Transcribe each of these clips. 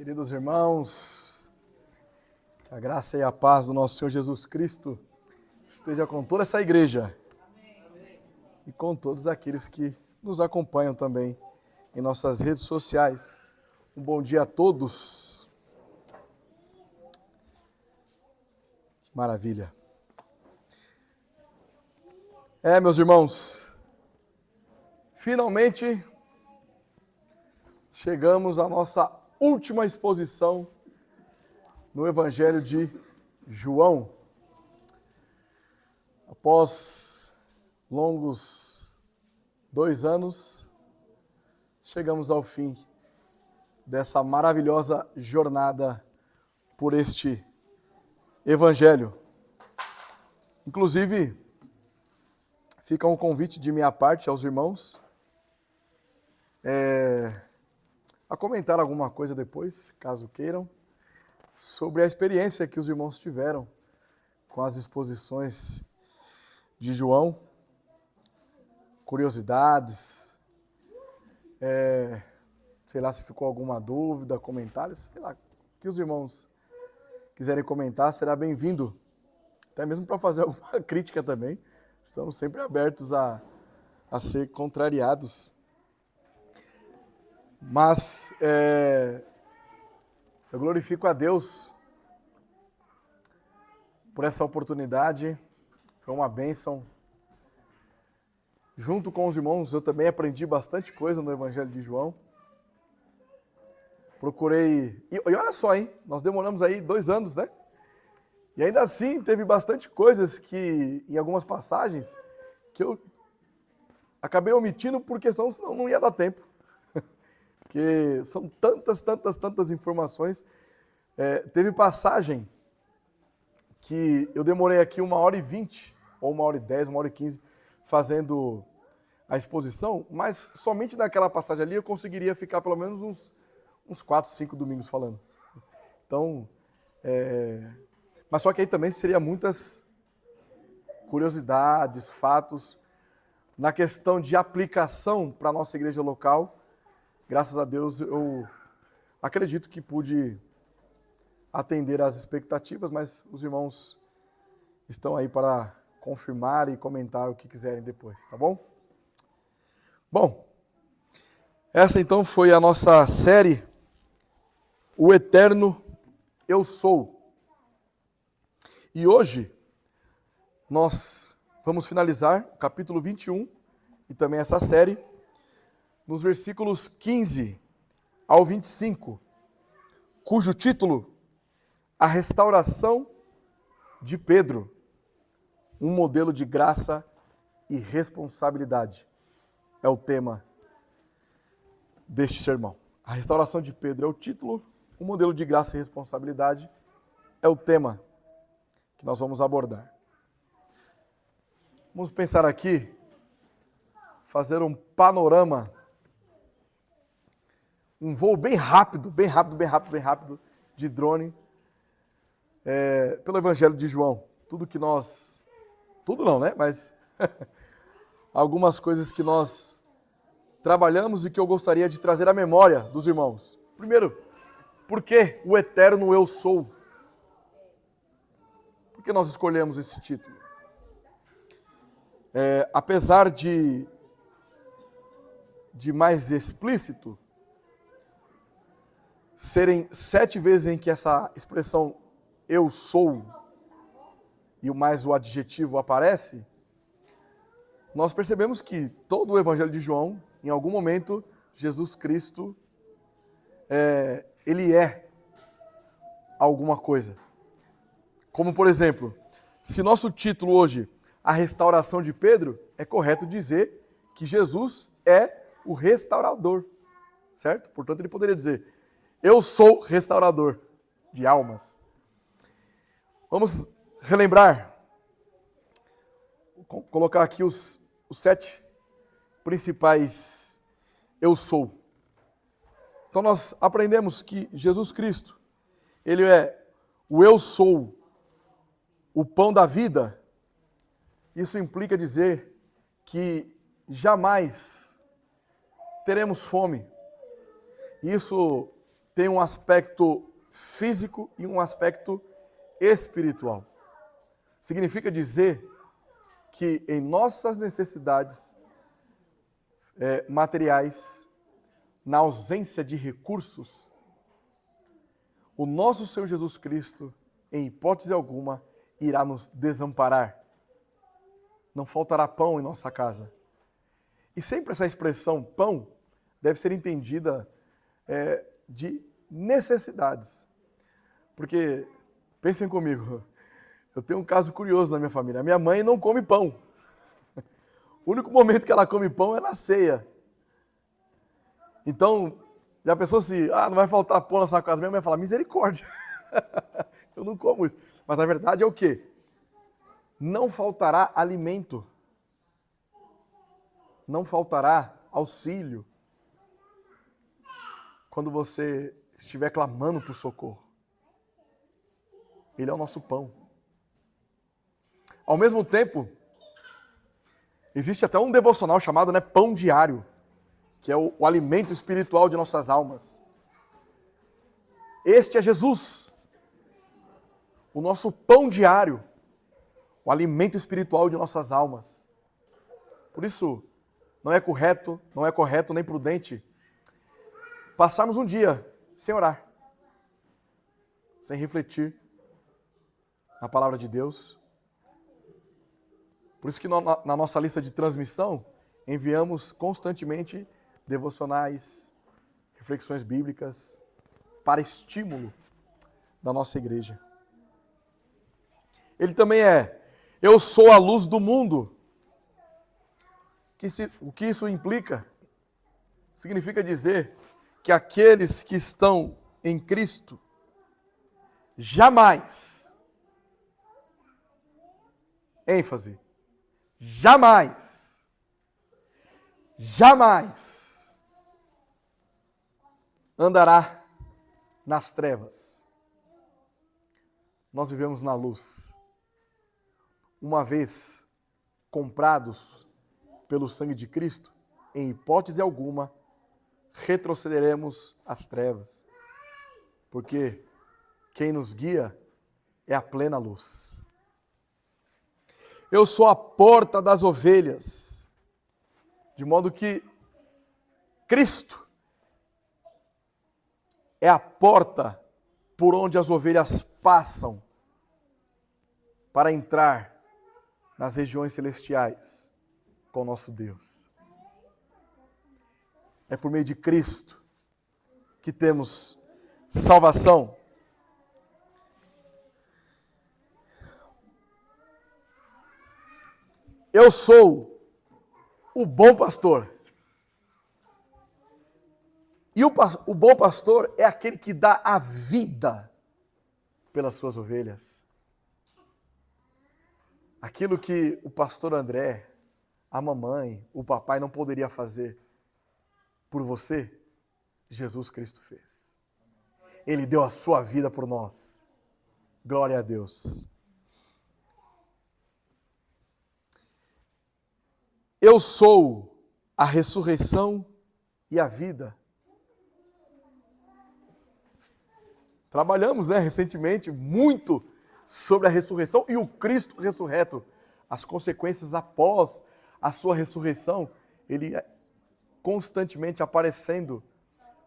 Queridos irmãos, que a graça e a paz do nosso Senhor Jesus Cristo esteja com toda essa igreja e com todos aqueles que nos acompanham também em nossas redes sociais. Um bom dia a todos. Que maravilha. Meus irmãos, finalmente chegamos à nossa última exposição no Evangelho de João. Após longos 2 anos, chegamos ao fim dessa maravilhosa jornada por este Evangelho. Inclusive, fica um convite de minha parte aos irmãos a comentar alguma coisa depois, caso queiram, sobre a experiência que os irmãos tiveram com as exposições de João, curiosidades, sei lá se ficou alguma dúvida, comentários, sei lá, o que os irmãos quiserem comentar, será bem-vindo, até mesmo para fazer alguma crítica também, estamos sempre abertos a ser contrariados. Mas eu glorifico a Deus por essa oportunidade, foi uma bênção. Junto com os irmãos, eu também aprendi bastante coisa no Evangelho de João. Procurei, e olha só, hein, nós demoramos aí 2 anos, né? E ainda assim teve bastante coisas que, em algumas passagens, que eu acabei omitindo por questão, senão não ia dar tempo. Porque são tantas informações. Teve passagem que eu demorei aqui 1h20, ou 1h10, 1h15, fazendo a exposição, mas somente naquela passagem ali eu conseguiria ficar pelo menos uns 4, 5 domingos falando. Então, mas só que aí também seria muitas curiosidades, fatos, na questão de aplicação para a nossa igreja local. Graças a Deus, eu acredito que pude atender às expectativas, mas os irmãos estão aí para confirmar e comentar o que quiserem depois, tá bom? Bom, essa então foi a nossa série, O Eterno Eu Sou. E hoje nós vamos finalizar o capítulo 21 e também essa série, nos versículos 15 ao 25, cujo título, A Restauração de Pedro, um modelo de graça e responsabilidade, é o tema deste sermão. A restauração de Pedro é o título, o modelo de graça e responsabilidade é o tema que nós vamos abordar. Vamos pensar aqui, fazer um panorama, um voo bem rápido de drone pelo Evangelho de João. Tudo não, né? Mas algumas coisas que nós trabalhamos e que eu gostaria de trazer à memória dos irmãos. Primeiro, por que o Eterno Eu Sou? Por que nós escolhemos esse título? Apesar de mais explícito, serem 7 vezes em que essa expressão eu sou e o adjetivo aparece, nós percebemos que todo o Evangelho de João, em algum momento, Jesus Cristo, ele é alguma coisa. Como, por exemplo, se nosso título hoje, A Restauração de Pedro, é correto dizer que Jesus é o restaurador, certo? Portanto, ele poderia dizer, eu sou restaurador de almas. Vamos relembrar, colocar aqui os 7 principais eu sou. Então nós aprendemos que Jesus Cristo, ele é o eu sou, o pão da vida. Isso implica dizer que jamais teremos fome. Isso tem um aspecto físico e um aspecto espiritual. Significa dizer que em nossas necessidades materiais, na ausência de recursos, o nosso Senhor Jesus Cristo, em hipótese alguma, irá nos desamparar. Não faltará pão em nossa casa. E sempre essa expressão pão deve ser entendida de necessidades. Porque, pensem comigo, eu tenho um caso curioso na minha família. A minha mãe não come pão. O único momento que ela come pão é na ceia. Então, já pensou se, não vai faltar pão na sua casa? Minha mãe fala, misericórdia. Eu não como isso. Mas na verdade é o quê? Não faltará alimento. Não faltará auxílio. Quando você estiver clamando por socorro. Ele é o nosso pão. Ao mesmo tempo, existe até um devocional chamado Pão Diário, que é o alimento espiritual de nossas almas. Este é Jesus, o nosso pão diário, o alimento espiritual de nossas almas. Por isso, não é correto nem prudente passarmos um dia sem orar, sem refletir na palavra de Deus. Por isso que na nossa lista de transmissão, enviamos constantemente devocionais, reflexões bíblicas, para estímulo da nossa igreja. Ele também eu sou a luz do mundo. O que isso implica? Significa dizer que aqueles que estão em Cristo jamais, ênfase, jamais andará nas trevas. Nós vivemos na luz. Uma vez comprados pelo sangue de Cristo, em hipótese alguma, retrocederemos às trevas. Porque quem nos guia é a plena luz. Eu sou a porta das ovelhas, de modo que Cristo é a porta por onde as ovelhas passam para entrar nas regiões celestiais com o nosso Deus. É por meio de Cristo que temos salvação. Eu sou o bom pastor. E o bom pastor é aquele que dá a vida pelas suas ovelhas. Aquilo que o pastor André, a mamãe, o papai não poderia fazer por você, Jesus Cristo fez. Ele deu a sua vida por nós. Glória a Deus. Eu sou a ressurreição e a vida. Trabalhamos, recentemente, muito sobre a ressurreição e o Cristo ressurreto. As consequências após a sua ressurreição, ele constantemente aparecendo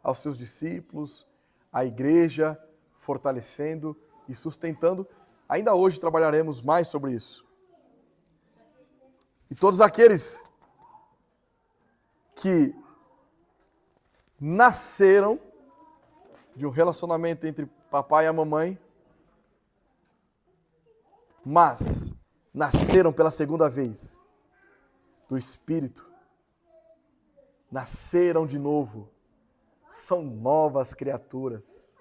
aos seus discípulos, à igreja, fortalecendo e sustentando. Ainda hoje trabalharemos mais sobre isso. E todos aqueles que nasceram de um relacionamento entre papai e a mamãe, mas nasceram pela segunda vez do Espírito, nasceram de novo, são novas criaturas.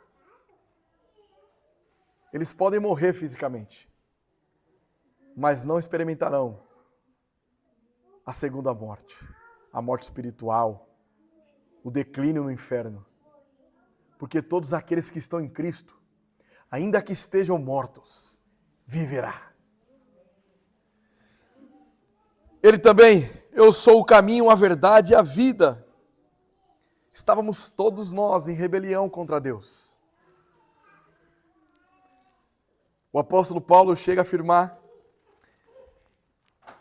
Eles podem morrer fisicamente, mas não experimentarão a segunda morte, a morte espiritual, o declínio no inferno. Porque todos aqueles que estão em Cristo, ainda que estejam mortos, viverá. Ele também, eu sou o caminho, a verdade e a vida. estávamos todos nós em rebelião contra Deus. O apóstolo Paulo chega a afirmar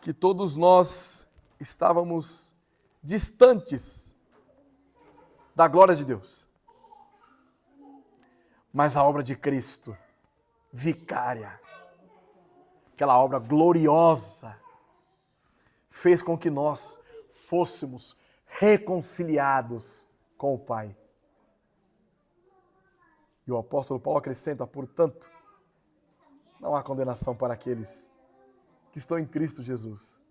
que todos nós estávamos distantes da glória de Deus. Mas a obra de Cristo, vicária, aquela obra gloriosa, fez com que nós fôssemos reconciliados com o Pai. E o apóstolo Paulo acrescenta, portanto, não há condenação para aqueles que estão em Cristo Jesus.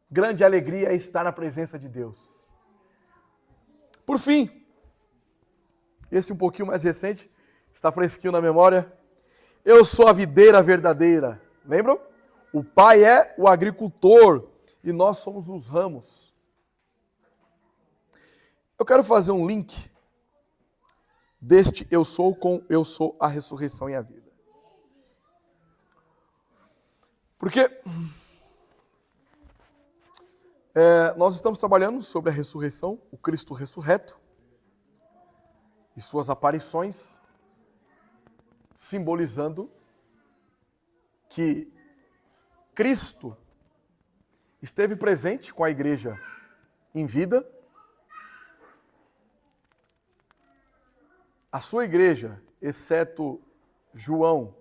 Grande alegria é estar na presença de Deus. Por fim, esse um pouquinho mais recente, está fresquinho na memória. Eu sou a videira verdadeira. Lembram? O Pai é o agricultor e nós somos os ramos. Eu quero fazer um link deste eu sou com eu sou a ressurreição e a vida. Porque nós estamos trabalhando sobre a ressurreição, o Cristo ressurreto e suas aparições, simbolizando que Cristo esteve presente com a igreja em vida. A sua igreja, exceto João,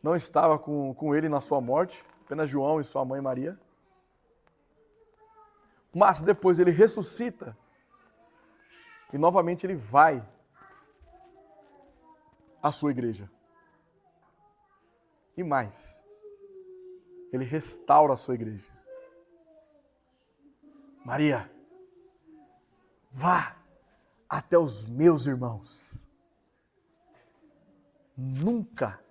não estava com ele na sua morte, apenas João e sua mãe Maria. Mas depois ele ressuscita e novamente ele vai à sua igreja. E mais, ele restaura a sua igreja. Maria, vá até os meus irmãos. Nunca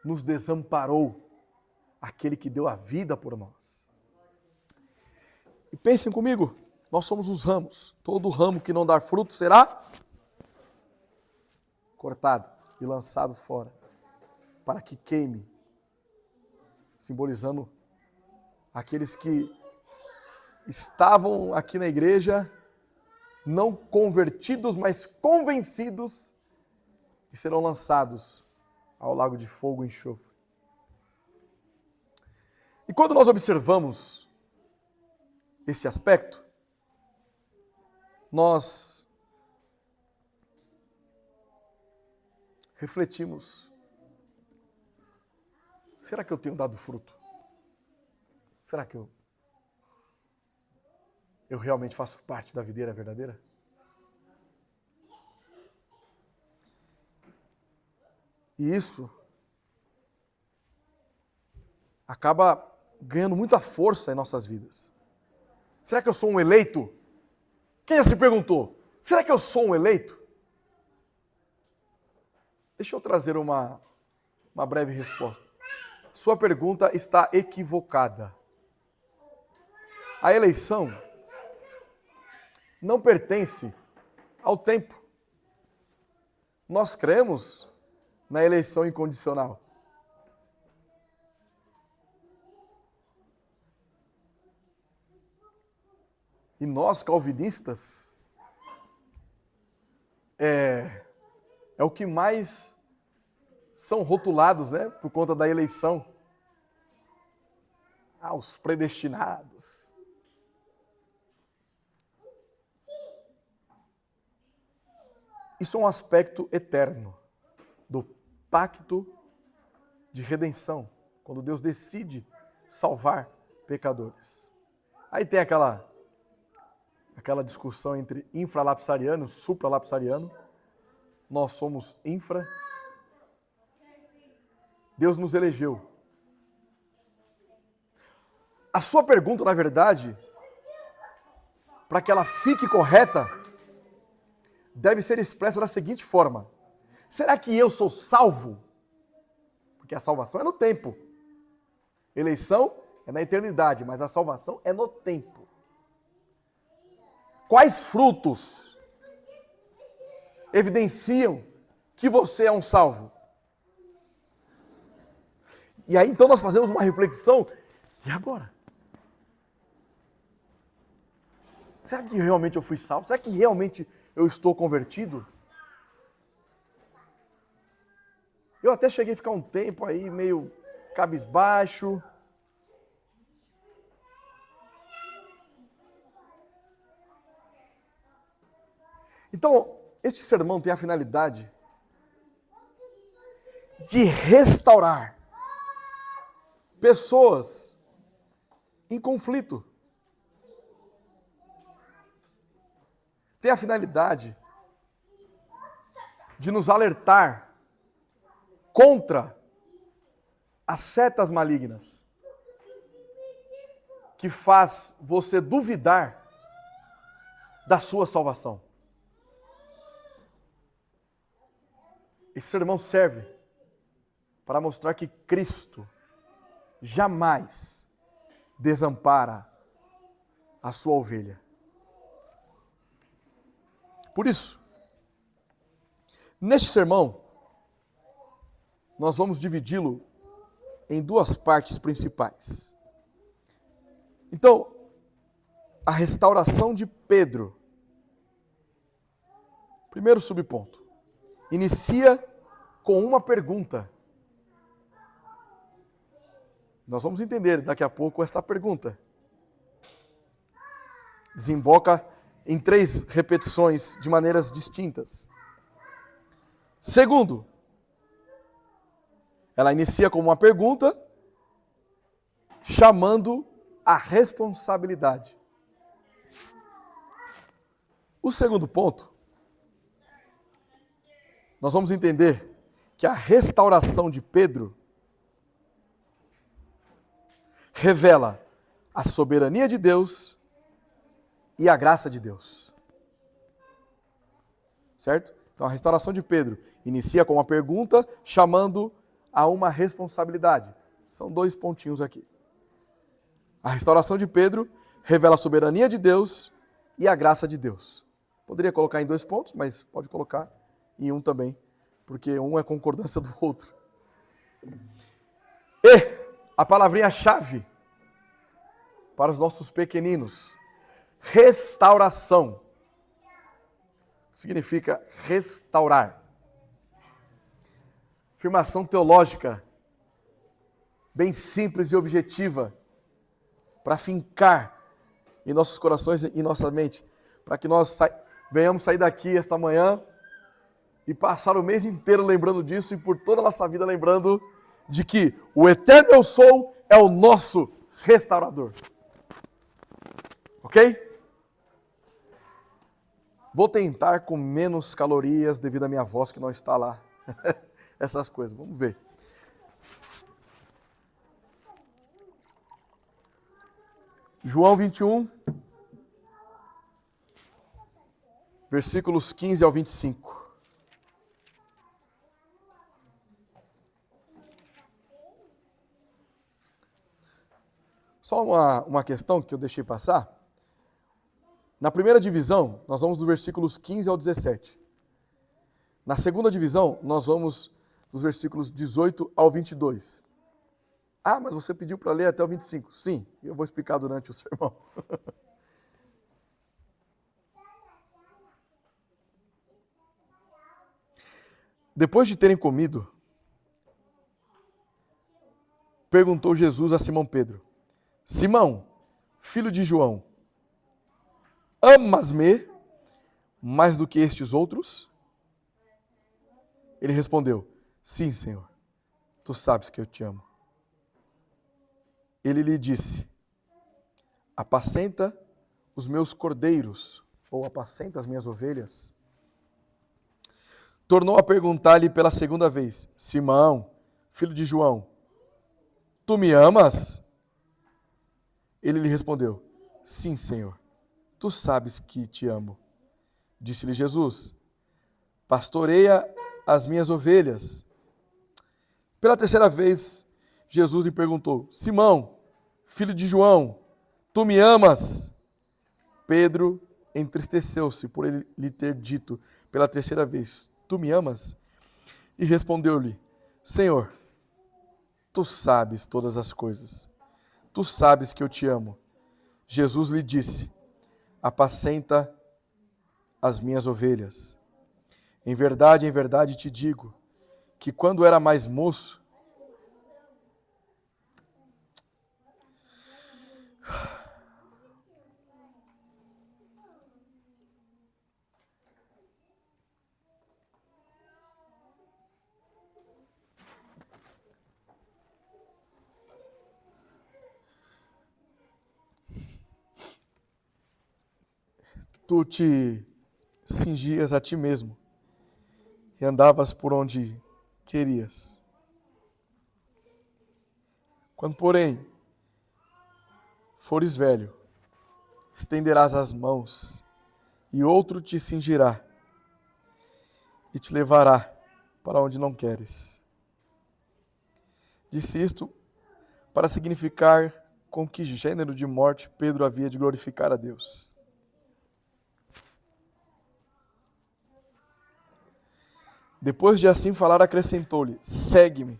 nos desamparou aquele que deu a vida por nós. E pensem comigo, nós somos os ramos. Todo ramo que não dar fruto será cortado e lançado fora, para que queime, simbolizando aqueles que estavam aqui na igreja, não convertidos, mas convencidos, e serão lançados ao lago de fogo e enxofre. E quando nós observamos esse aspecto, nós refletimos: será que eu tenho dado fruto? Será que eu realmente faço parte da videira verdadeira? E isso acaba ganhando muita força em nossas vidas. Será que eu sou um eleito? Quem já se perguntou? Será que eu sou um eleito? Deixa eu trazer uma breve resposta. Sua pergunta está equivocada. A eleição não pertence ao tempo. Nós cremos na eleição incondicional. E nós, calvinistas, é o que mais são rotulados, né, por conta da eleição. Os predestinados. Isso é um aspecto eterno do pacto de redenção, quando Deus decide salvar pecadores. Aí tem aquela discussão entre infralapsariano e supralapsariano. Nós somos infra. Deus nos elegeu. A sua pergunta, na verdade, para que ela fique correta, deve ser expressa da seguinte forma: será que eu sou salvo? Porque a salvação é no tempo. Eleição é na eternidade, mas a salvação é no tempo. Quais frutos evidenciam que você é um salvo? E aí então nós fazemos uma reflexão. E agora? será que realmente eu fui salvo? Será que realmente eu estou convertido? Eu até cheguei a ficar um tempo aí meio cabisbaixo. Então, este sermão tem a finalidade de restaurar pessoas em conflito. Tem a finalidade de nos alertar contra as setas malignas que faz você duvidar da sua salvação. Esse sermão serve para mostrar que Cristo jamais desampara a sua ovelha. Por isso, neste sermão, nós vamos dividi-lo em duas partes principais. Então, a restauração de Pedro. Primeiro subponto. Inicia com uma pergunta. Nós vamos entender daqui a pouco esta pergunta. Desemboca em 3 repetições de maneiras distintas. Segundo, ela inicia com uma pergunta, chamando a responsabilidade. O segundo ponto, nós vamos entender que a restauração de Pedro revela a soberania de Deus e a graça de Deus. Certo? Então a restauração de Pedro inicia com uma pergunta, chamando a uma responsabilidade. São 2 pontinhos aqui. A restauração de Pedro revela a soberania de Deus e a graça de Deus. Poderia colocar em 2 pontos, mas pode colocar em um também, porque um é concordância do outro. E a palavrinha-chave para os nossos pequeninos, restauração. Significa restaurar. Afirmação teológica, bem simples e objetiva, para fincar em nossos corações e nossa mente, para que nós venhamos sair daqui esta manhã e passar o mês inteiro lembrando disso e por toda a nossa vida lembrando de que o eterno eu sou é o nosso restaurador. Ok? Vou tentar com menos calorias devido à minha voz que não está lá. Essas coisas, vamos ver. João 21, versículos 15 ao 25. Só uma questão que eu deixei passar. Na primeira divisão, nós vamos dos versículos 15 ao 17. Na segunda divisão, nós vamos dos versículos 18 ao 22. Ah, mas você pediu para ler até o 25. Sim, eu vou explicar durante o sermão. Depois de terem comido, perguntou Jesus a Simão Pedro: Simão, filho de João, amas-me mais do que estes outros? Ele respondeu: Sim, Senhor, tu sabes que eu te amo. Ele lhe disse: apacenta os meus cordeiros, ou apacenta as minhas ovelhas. Tornou a perguntar-lhe pela segunda vez: Simão, filho de João, tu me amas? Ele lhe respondeu: Sim, Senhor, tu sabes que te amo. Disse-lhe Jesus: pastoreia as minhas ovelhas. Pela terceira vez, Jesus lhe perguntou: Simão, filho de João, tu me amas? Pedro entristeceu-se por ele lhe ter dito pela terceira vez: tu me amas? E respondeu-lhe: Senhor, tu sabes todas as coisas. Tu sabes que eu te amo. Jesus lhe disse: apacenta as minhas ovelhas. Em verdade te digo, que quando era mais moço, tu te cingias a ti mesmo e andavas por onde querias. Quando, porém, fores velho, estenderás as mãos e outro te cingirá e te levará para onde não queres. Disse isto para significar com que gênero de morte Pedro havia de glorificar a Deus. Depois de assim falar, acrescentou-lhe: segue-me.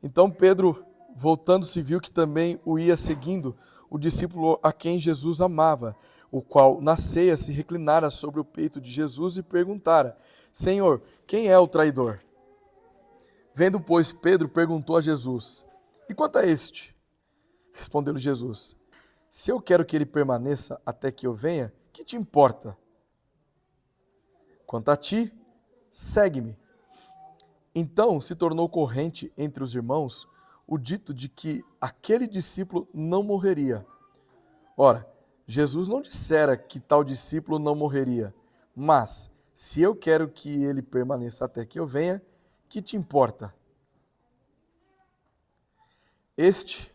Então Pedro, voltando-se, viu que também o ia seguindo o discípulo a quem Jesus amava, o qual na ceia se reclinara sobre o peito de Jesus e perguntara: Senhor, quem é o traidor? Vendo, pois, Pedro, perguntou a Jesus: e quanto a este? Respondeu-lhe Jesus: se eu quero que ele permaneça até que eu venha, que te importa? Quanto a ti, segue-me. Então se tornou corrente entre os irmãos o dito de que aquele discípulo não morreria. Ora, Jesus não dissera que tal discípulo não morreria, mas se eu quero que ele permaneça até que eu venha, que te importa? Este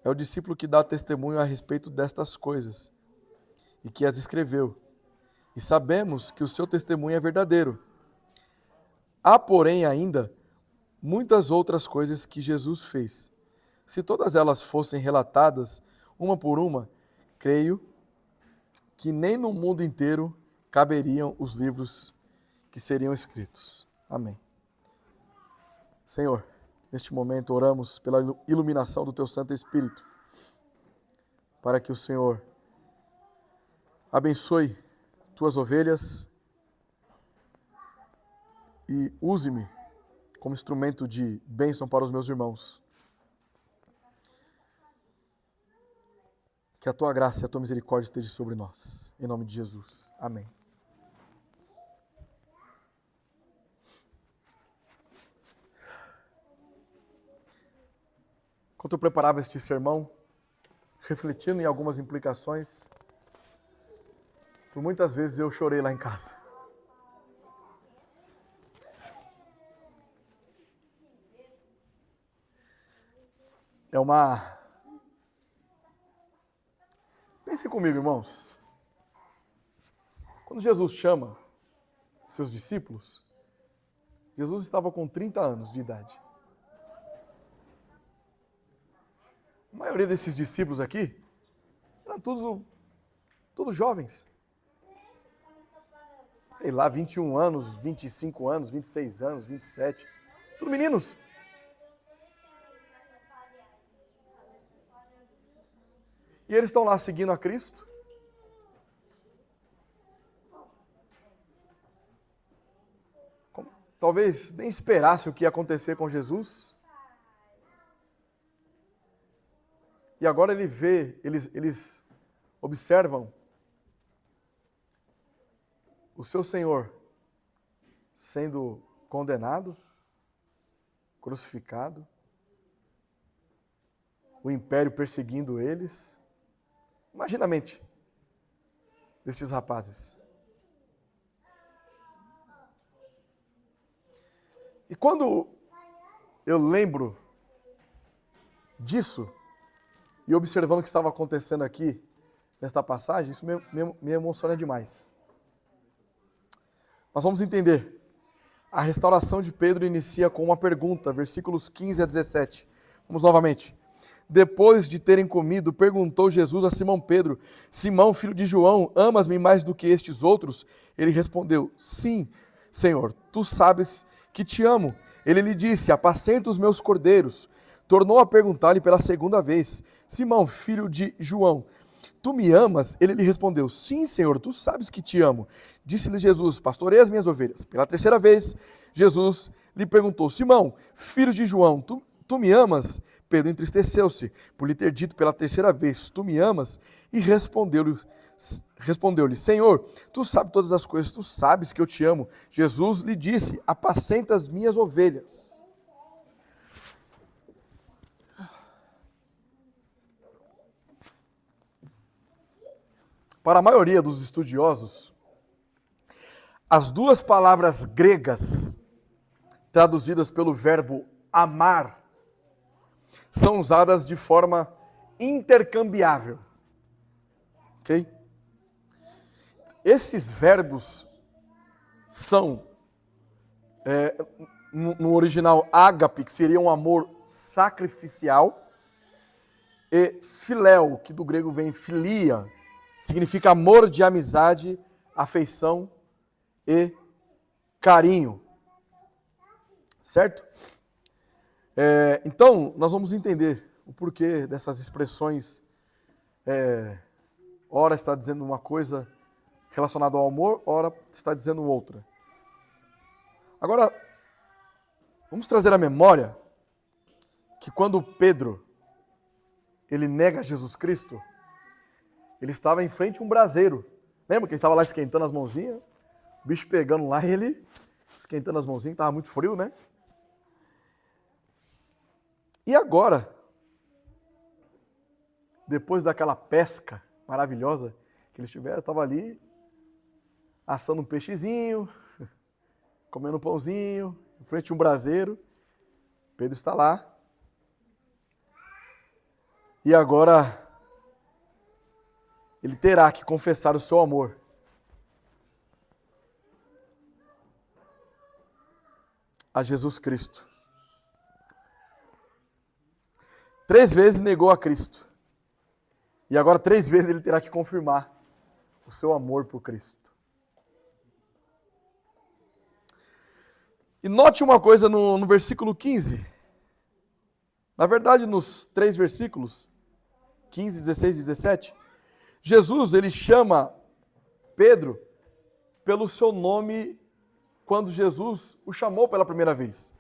é o discípulo que dá testemunho a respeito destas coisas e que as escreveu. E sabemos que o seu testemunho é verdadeiro. Há, porém, ainda muitas outras coisas que Jesus fez. Se todas elas fossem relatadas, uma por uma, creio que nem no mundo inteiro caberiam os livros que seriam escritos. Amém. Senhor, neste momento oramos pela iluminação do Teu Santo Espírito, para que o Senhor abençoe Tuas ovelhas e use-me como instrumento de bênção para os meus irmãos. Que a Tua graça e a Tua misericórdia estejam sobre nós. Em nome de Jesus. Amém. Enquanto eu preparava este sermão, refletindo em algumas implicações, por muitas vezes eu chorei lá em casa. Pense comigo, irmãos. Quando Jesus chama seus discípulos, Jesus estava com 30 anos de idade. A maioria desses discípulos aqui eram todos jovens. Sei lá, 21 anos, 25 anos, 26 anos, 27. Tudo meninos. E eles estão lá seguindo a Cristo. Talvez nem esperassem o que ia acontecer com Jesus. E agora eles observam o seu Senhor sendo condenado, crucificado, o império perseguindo eles. Imagina a mente destes rapazes. E quando eu lembro disso, e observando o que estava acontecendo aqui, nesta passagem, isso me emociona demais. Mas vamos entender. A restauração de Pedro inicia com uma pergunta, versículos 15 a 17. Vamos novamente. Depois de terem comido, perguntou Jesus a Simão Pedro: Simão, filho de João, amas-me mais do que estes outros? Ele respondeu: sim, Senhor, tu sabes que te amo. Ele lhe disse: apacenta os meus cordeiros. Tornou a perguntar-lhe pela segunda vez: Simão, filho de João, tu me amas? Ele lhe respondeu, sim, Senhor, tu sabes que te amo. Disse-lhe Jesus, pastorei as minhas ovelhas. Pela terceira vez, Jesus lhe perguntou, Simão, filho de João, tu me amas? Pedro entristeceu-se por lhe ter dito pela terceira vez, tu me amas? E respondeu-lhe, Senhor, tu sabes todas as coisas, tu sabes que eu te amo. Jesus lhe disse, apacenta as minhas ovelhas. Para a maioria dos estudiosos, as duas palavras gregas traduzidas pelo verbo amar são usadas de forma intercambiável. Ok? Esses verbos são, no original, ágape, que seria um amor sacrificial, e filéu, que do grego vem filia, significa amor de amizade, afeição e carinho. Certo? Então, nós vamos entender o porquê dessas expressões. Ora está dizendo uma coisa relacionada ao amor, ora está dizendo outra. Agora, vamos trazer à memória que quando Pedro ele nega Jesus Cristo, ele estava em frente a um braseiro. Lembra que ele estava lá esquentando as mãozinhas? O bicho pegando lá e ele esquentando as mãozinhas, estava muito frio, né? E agora, depois daquela pesca maravilhosa que eles tiveram, estava ali assando um peixezinho, comendo um pãozinho, em frente a um braseiro. Pedro está lá. E agora ele terá que confessar o seu amor. A Jesus Cristo. 3 vezes negou a Cristo. E agora 3 vezes ele terá que confirmar o seu amor por Cristo. E note uma coisa no versículo 15. Na verdade, nos 3 versículos, 15, 16 e 17, Jesus, ele chama Pedro pelo seu nome quando Jesus o chamou pela primeira vez.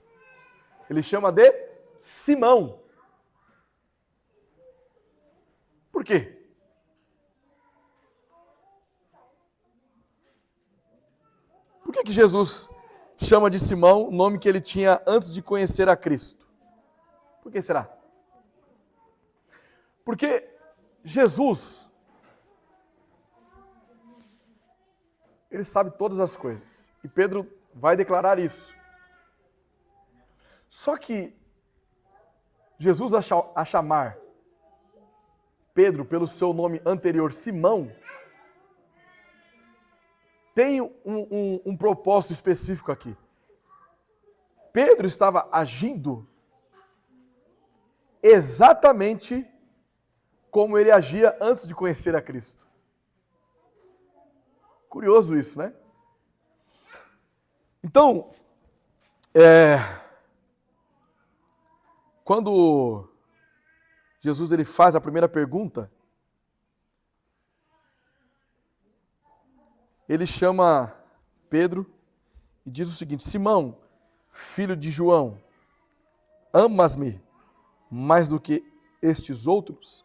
Ele chama de Simão. Por quê? Por que Jesus chama de Simão o nome que ele tinha antes de conhecer a Cristo? Por que será? Porque Jesus, ele sabe todas as coisas. E Pedro vai declarar isso. Só que Jesus, a chamar Pedro pelo seu nome anterior, Simão, tem um propósito específico aqui. Pedro estava agindo exatamente como ele agia antes de conhecer a Cristo. Curioso isso, né? Então, quando Jesus ele faz a primeira pergunta, ele chama Pedro e diz o seguinte: Simão, filho de João, amas-me mais do que estes outros?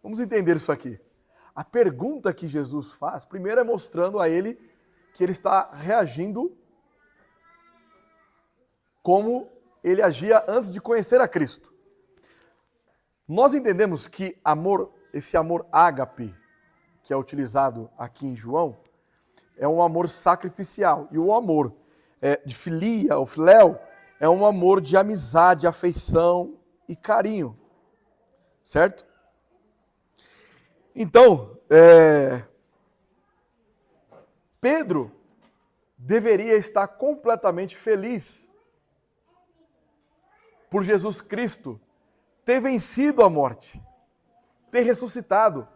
Vamos entender isso aqui. A pergunta que Jesus faz, primeiro é mostrando a ele que ele está reagindo como ele agia antes de conhecer a Cristo. Nós entendemos que esse amor ágape, que é utilizado aqui em João, é um amor sacrificial. E o amor de filia, ou filéu, é um amor de amizade, afeição e carinho. Certo? Então, Pedro deveria estar completamente feliz por Jesus Cristo ter vencido a morte, ter ressuscitado.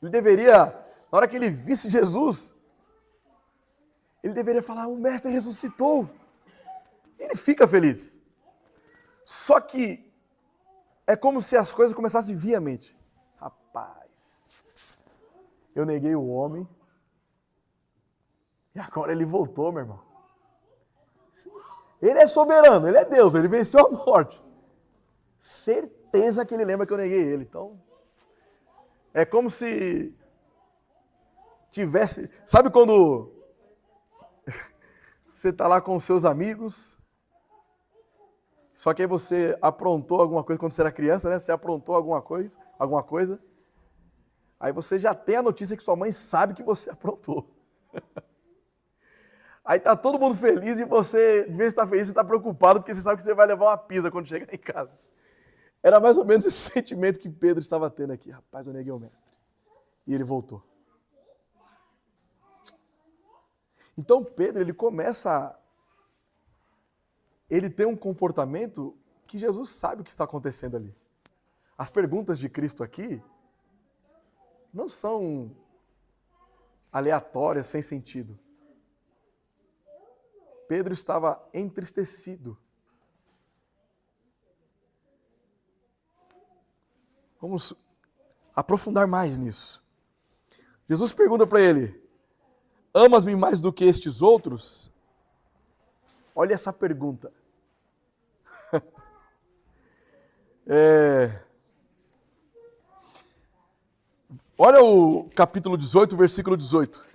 Ele deveria, na hora que ele visse Jesus, ele deveria falar: o mestre ressuscitou. Ele fica feliz. Só que é como se as coisas começassem a vir à mente. Rapaz, eu neguei o homem e agora ele voltou, meu irmão. Ele é soberano, ele é Deus, ele venceu a morte. Certeza que ele lembra que eu neguei ele. Então, é como se tivesse... Sabe quando você está lá com os seus amigos, só que aí você aprontou alguma coisa quando você era criança, né? Você aprontou alguma coisa. Aí você já tem a notícia que sua mãe sabe que você aprontou. Aí tá todo mundo feliz e você, de vez em estar feliz, você está preocupado porque você sabe que você vai levar uma pisa quando chegar em casa. Era mais ou menos esse sentimento que Pedro estava tendo aqui. Rapaz, eu neguei o mestre. E ele voltou. Então Pedro, ele tem um comportamento que Jesus sabe o que está acontecendo ali. As perguntas de Cristo aqui não são aleatórias, sem sentido. Pedro estava entristecido. Vamos aprofundar mais nisso. Jesus pergunta para ele: amas-me mais do que estes outros? Olha essa pergunta. Olha o capítulo 18, versículo 18.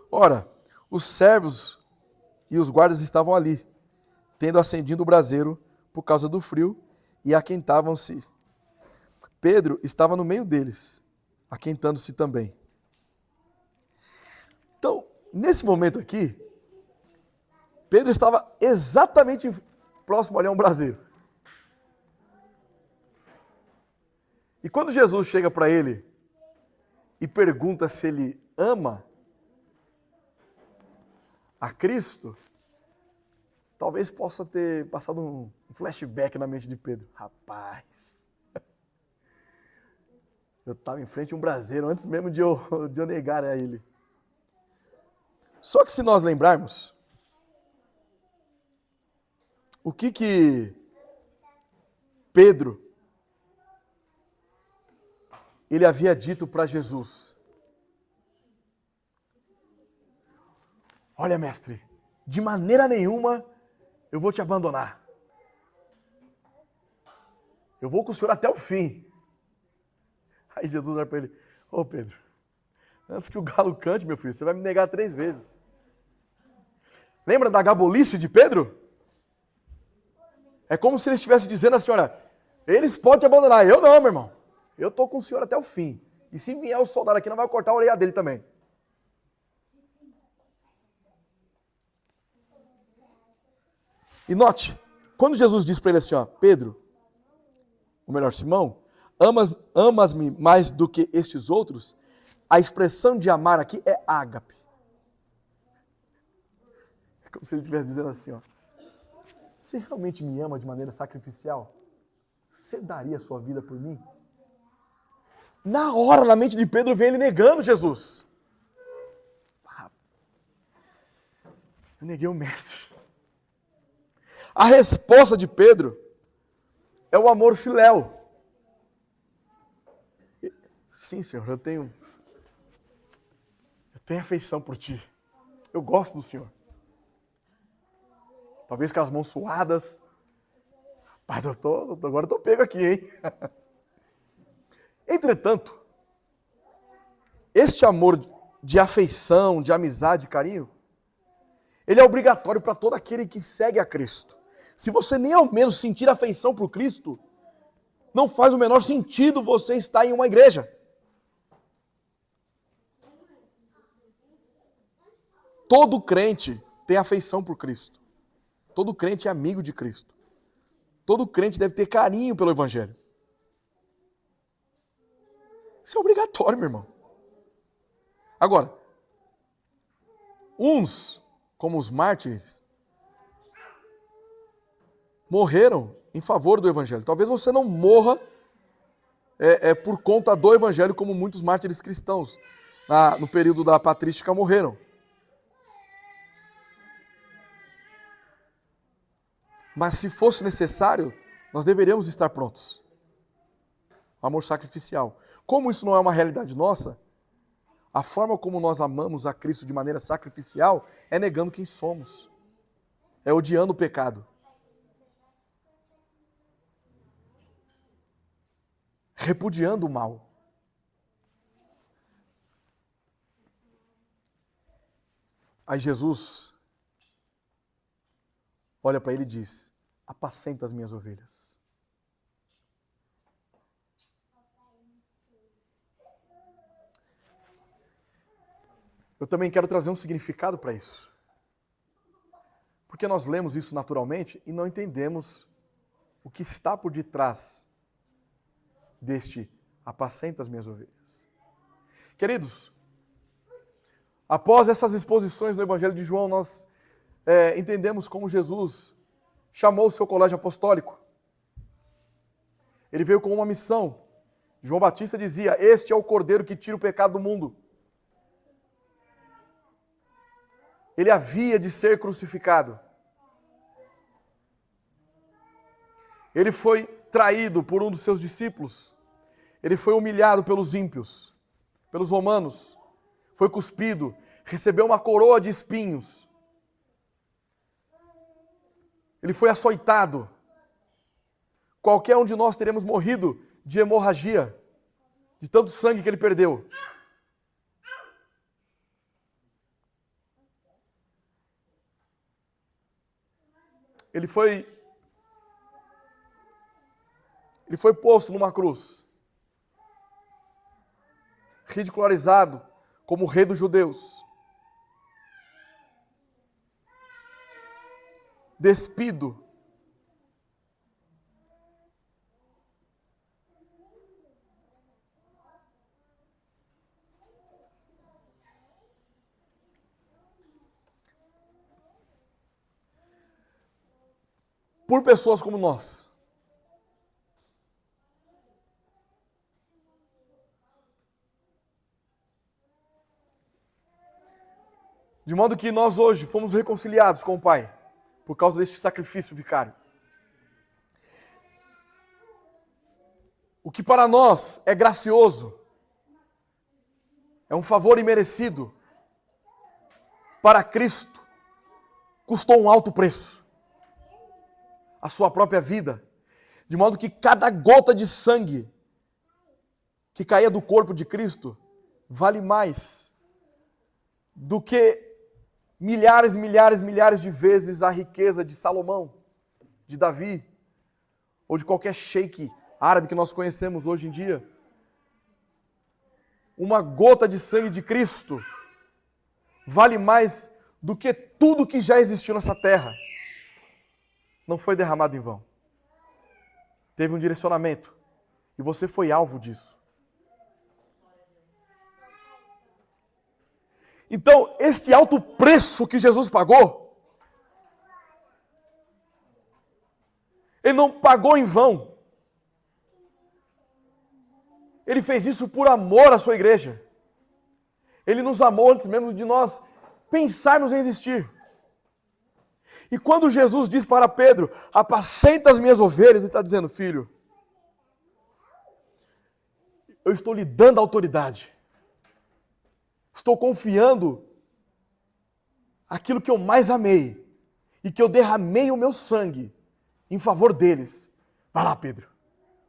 Ora, os servos e os guardas estavam ali, tendo acendido o braseiro por causa do frio, e aquentavam-se. Pedro estava no meio deles, aquentando-se também. Então, nesse momento aqui, Pedro estava exatamente próximo ali a um braseiro. E quando Jesus chega para ele e pergunta se ele ama a Cristo, talvez possa ter passado um flashback na mente de Pedro. Rapaz, eu estava em frente a um braseiro antes mesmo de eu negar a ele. Só que se nós lembrarmos, o que Pedro ele havia dito para Jesus? Olha, mestre, de maneira nenhuma eu vou te abandonar. Eu vou com o senhor até o fim. Aí Jesus olha para ele: ô Pedro, antes que o galo cante, meu filho, você vai me negar 3 vezes. Lembra da gabolice de Pedro? É como se ele estivesse dizendo assim: olha, eles podem te abandonar, eu não, meu irmão. Eu estou com o senhor até o fim. E se vier o soldado aqui, não vai cortar a orelha dele também. E note, quando Jesus diz para ele assim, ó, Pedro, ou melhor, Simão, amas-me mais do que estes outros, a expressão de amar aqui é ágape. É como se ele estivesse dizendo assim, ó, você realmente me ama de maneira sacrificial? Você daria a sua vida por mim? Na hora, na mente de Pedro, vem ele negando Jesus. Eu neguei o mestre. A resposta de Pedro é o amor filéu. Sim, Senhor, eu tenho afeição por ti. Eu gosto do Senhor. Talvez com as mãos suadas. Mas agora eu tô pego aqui, hein? Entretanto, este amor de afeição, de amizade, de carinho, ele é obrigatório para todo aquele que segue a Cristo. Se você nem ao menos sentir afeição por Cristo, não faz o menor sentido você estar em uma igreja. Todo crente tem afeição por Cristo. Todo crente é amigo de Cristo. Todo crente deve ter carinho pelo Evangelho. Isso é obrigatório, meu irmão. Agora, uns, como os mártires, morreram em favor do Evangelho. Talvez você não morra por conta do evangelho, como muitos mártires cristãos no período da patrística morreram. Mas se fosse necessário, nós deveríamos estar prontos. O amor sacrificial. Como isso não é uma realidade nossa, a forma como nós amamos a Cristo de maneira sacrificial é negando quem somos. É odiando o pecado. Repudiando o mal. Aí Jesus olha para ele e diz: apacenta as minhas ovelhas. Eu também quero trazer um significado para isso. Porque nós lemos isso naturalmente e não entendemos o que está por detrás deste apacenta as minhas ovelhas. Queridos, após essas exposições no Evangelho de João, nós entendemos como Jesus chamou o seu colégio apostólico. Ele veio com uma missão. João Batista dizia: este é o Cordeiro que tira o pecado do mundo. Ele havia de ser crucificado. Ele foi traído por um dos seus discípulos. Ele foi humilhado pelos ímpios, pelos romanos. Foi cuspido, recebeu uma coroa de espinhos. Ele foi açoitado. Qualquer um de nós teremos morrido de hemorragia, de tanto sangue que ele perdeu. Ele foi posto numa cruz, ridicularizado como o rei dos judeus, despido, por pessoas como nós. De modo que nós hoje fomos reconciliados com o Pai, por causa deste sacrifício vicário. O que para nós é gracioso, é um favor imerecido, para Cristo custou um alto preço. A sua própria vida, de modo que cada gota de sangue que caía do corpo de Cristo vale mais do que milhares, milhares, milhares de vezes a riqueza de Salomão, de Davi, ou de qualquer sheik árabe que nós conhecemos hoje em dia. Uma gota de sangue de Cristo vale mais do que tudo que já existiu nessa terra. Não foi derramado em vão. Teve um direcionamento. E você foi alvo disso. Então, este alto preço que Jesus pagou, Ele não pagou em vão. Ele fez isso por amor à sua igreja. Ele nos amou antes mesmo de nós pensarmos em existir. E quando Jesus diz para Pedro: apacenta as minhas ovelhas, ele está dizendo: filho, eu estou lhe dando autoridade. Estou confiando aquilo que eu mais amei e que eu derramei o meu sangue em favor deles. Vai lá, Pedro,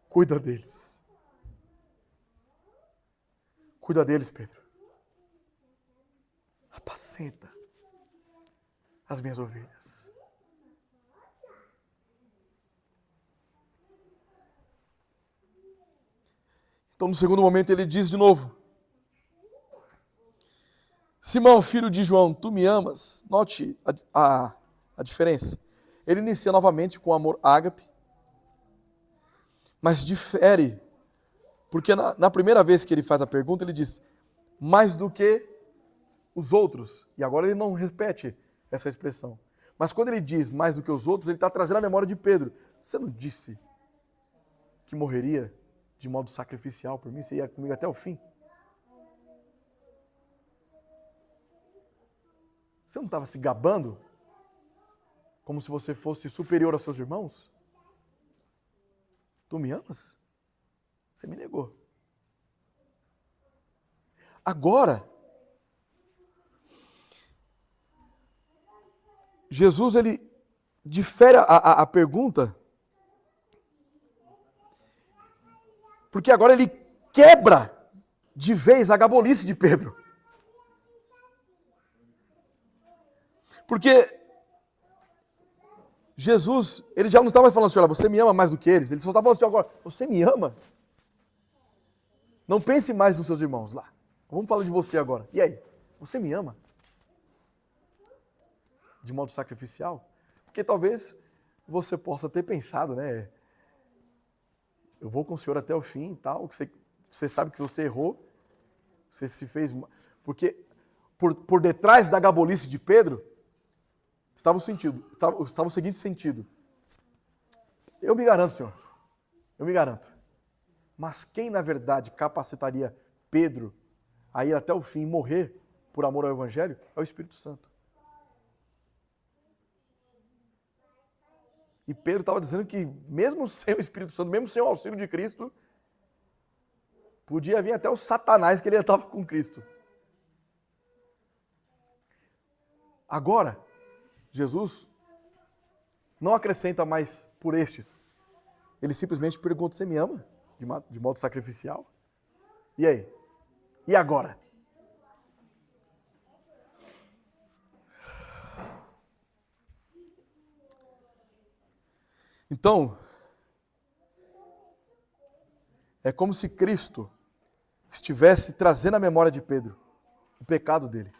cuida deles. Cuida deles, Pedro. Apacenta as minhas ovelhas. Então, no segundo momento, ele diz de novo: Simão, filho de João, tu me amas? Note a diferença. Ele inicia novamente com amor ágape, mas difere, porque na primeira vez que ele faz a pergunta, ele diz: mais do que os outros. E agora ele não repete essa expressão. Mas quando ele diz mais do que os outros, ele está trazendo a memória de Pedro. Você não disse que morreria de modo sacrificial por mim? Você ia comigo até o fim? Você não estava se gabando? Como se você fosse superior aos seus irmãos? Tu me amas? Você me negou. Agora, Jesus, ele difere a pergunta, porque agora ele quebra de vez a gabolice de Pedro. Porque Jesus, ele já não estava falando assim, olha, você me ama mais do que eles. Ele só estava falando assim, agora, você me ama? Não pense mais nos seus irmãos lá. Vamos falar de você agora. E aí, você me ama? De modo sacrificial? Porque talvez você possa ter pensado, né? Eu vou com o Senhor até o fim e tal. Você sabe que você errou. Você se fez... Porque por detrás da gabolice de Pedro, estava o seguinte sentido. Eu me garanto, Senhor. Eu me garanto. Mas quem, na verdade, capacitaria Pedro a ir até o fim e morrer por amor ao Evangelho é o Espírito Santo. E Pedro estava dizendo que mesmo sem o Espírito Santo, mesmo sem o auxílio de Cristo, podia vir até o Satanás que ele estava com Cristo. Agora, Jesus não acrescenta mais por estes. Ele simplesmente pergunta, você me ama? De modo sacrificial? E aí? E agora? Então, é como se Cristo estivesse trazendo à memória de Pedro o pecado dele.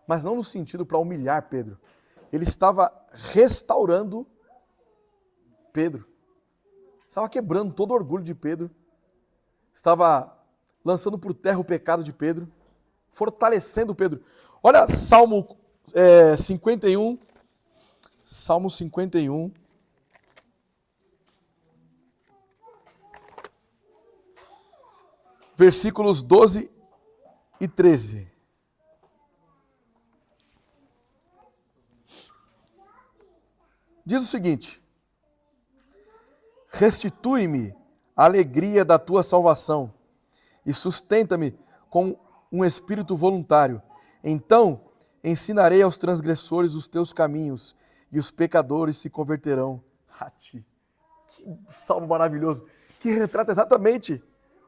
Mas não no sentido para humilhar Pedro. Ele estava restaurando Pedro. Estava quebrando todo o orgulho de Pedro. Estava lançando por terra o pecado de Pedro. Fortalecendo Pedro. Olha Salmo 51. Salmo 51. Versículos 12 e 13. Diz o seguinte: restitui-me a alegria da tua salvação e sustenta-me com um espírito voluntário. Então ensinarei aos transgressores os teus caminhos e os pecadores se converterão a ti. Que salmo maravilhoso, que retrata exatamente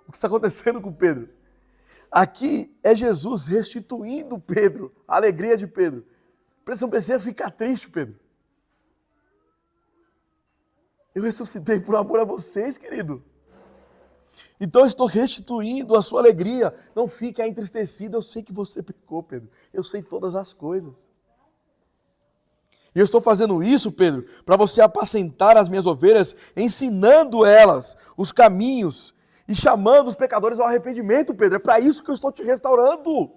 o que está acontecendo com Pedro. Aqui é Jesus restituindo Pedro, a alegria de Pedro. Você não precisa ficar triste, Pedro. Eu ressuscitei por amor a vocês, querido. Então eu estou restituindo a sua alegria. Não fique entristecido, eu sei que você pecou, Pedro. Eu sei todas as coisas. E eu estou fazendo isso, Pedro, para você apacentar as minhas ovelhas, ensinando elas os caminhos e chamando os pecadores ao arrependimento, Pedro. É para isso que eu estou te restaurando.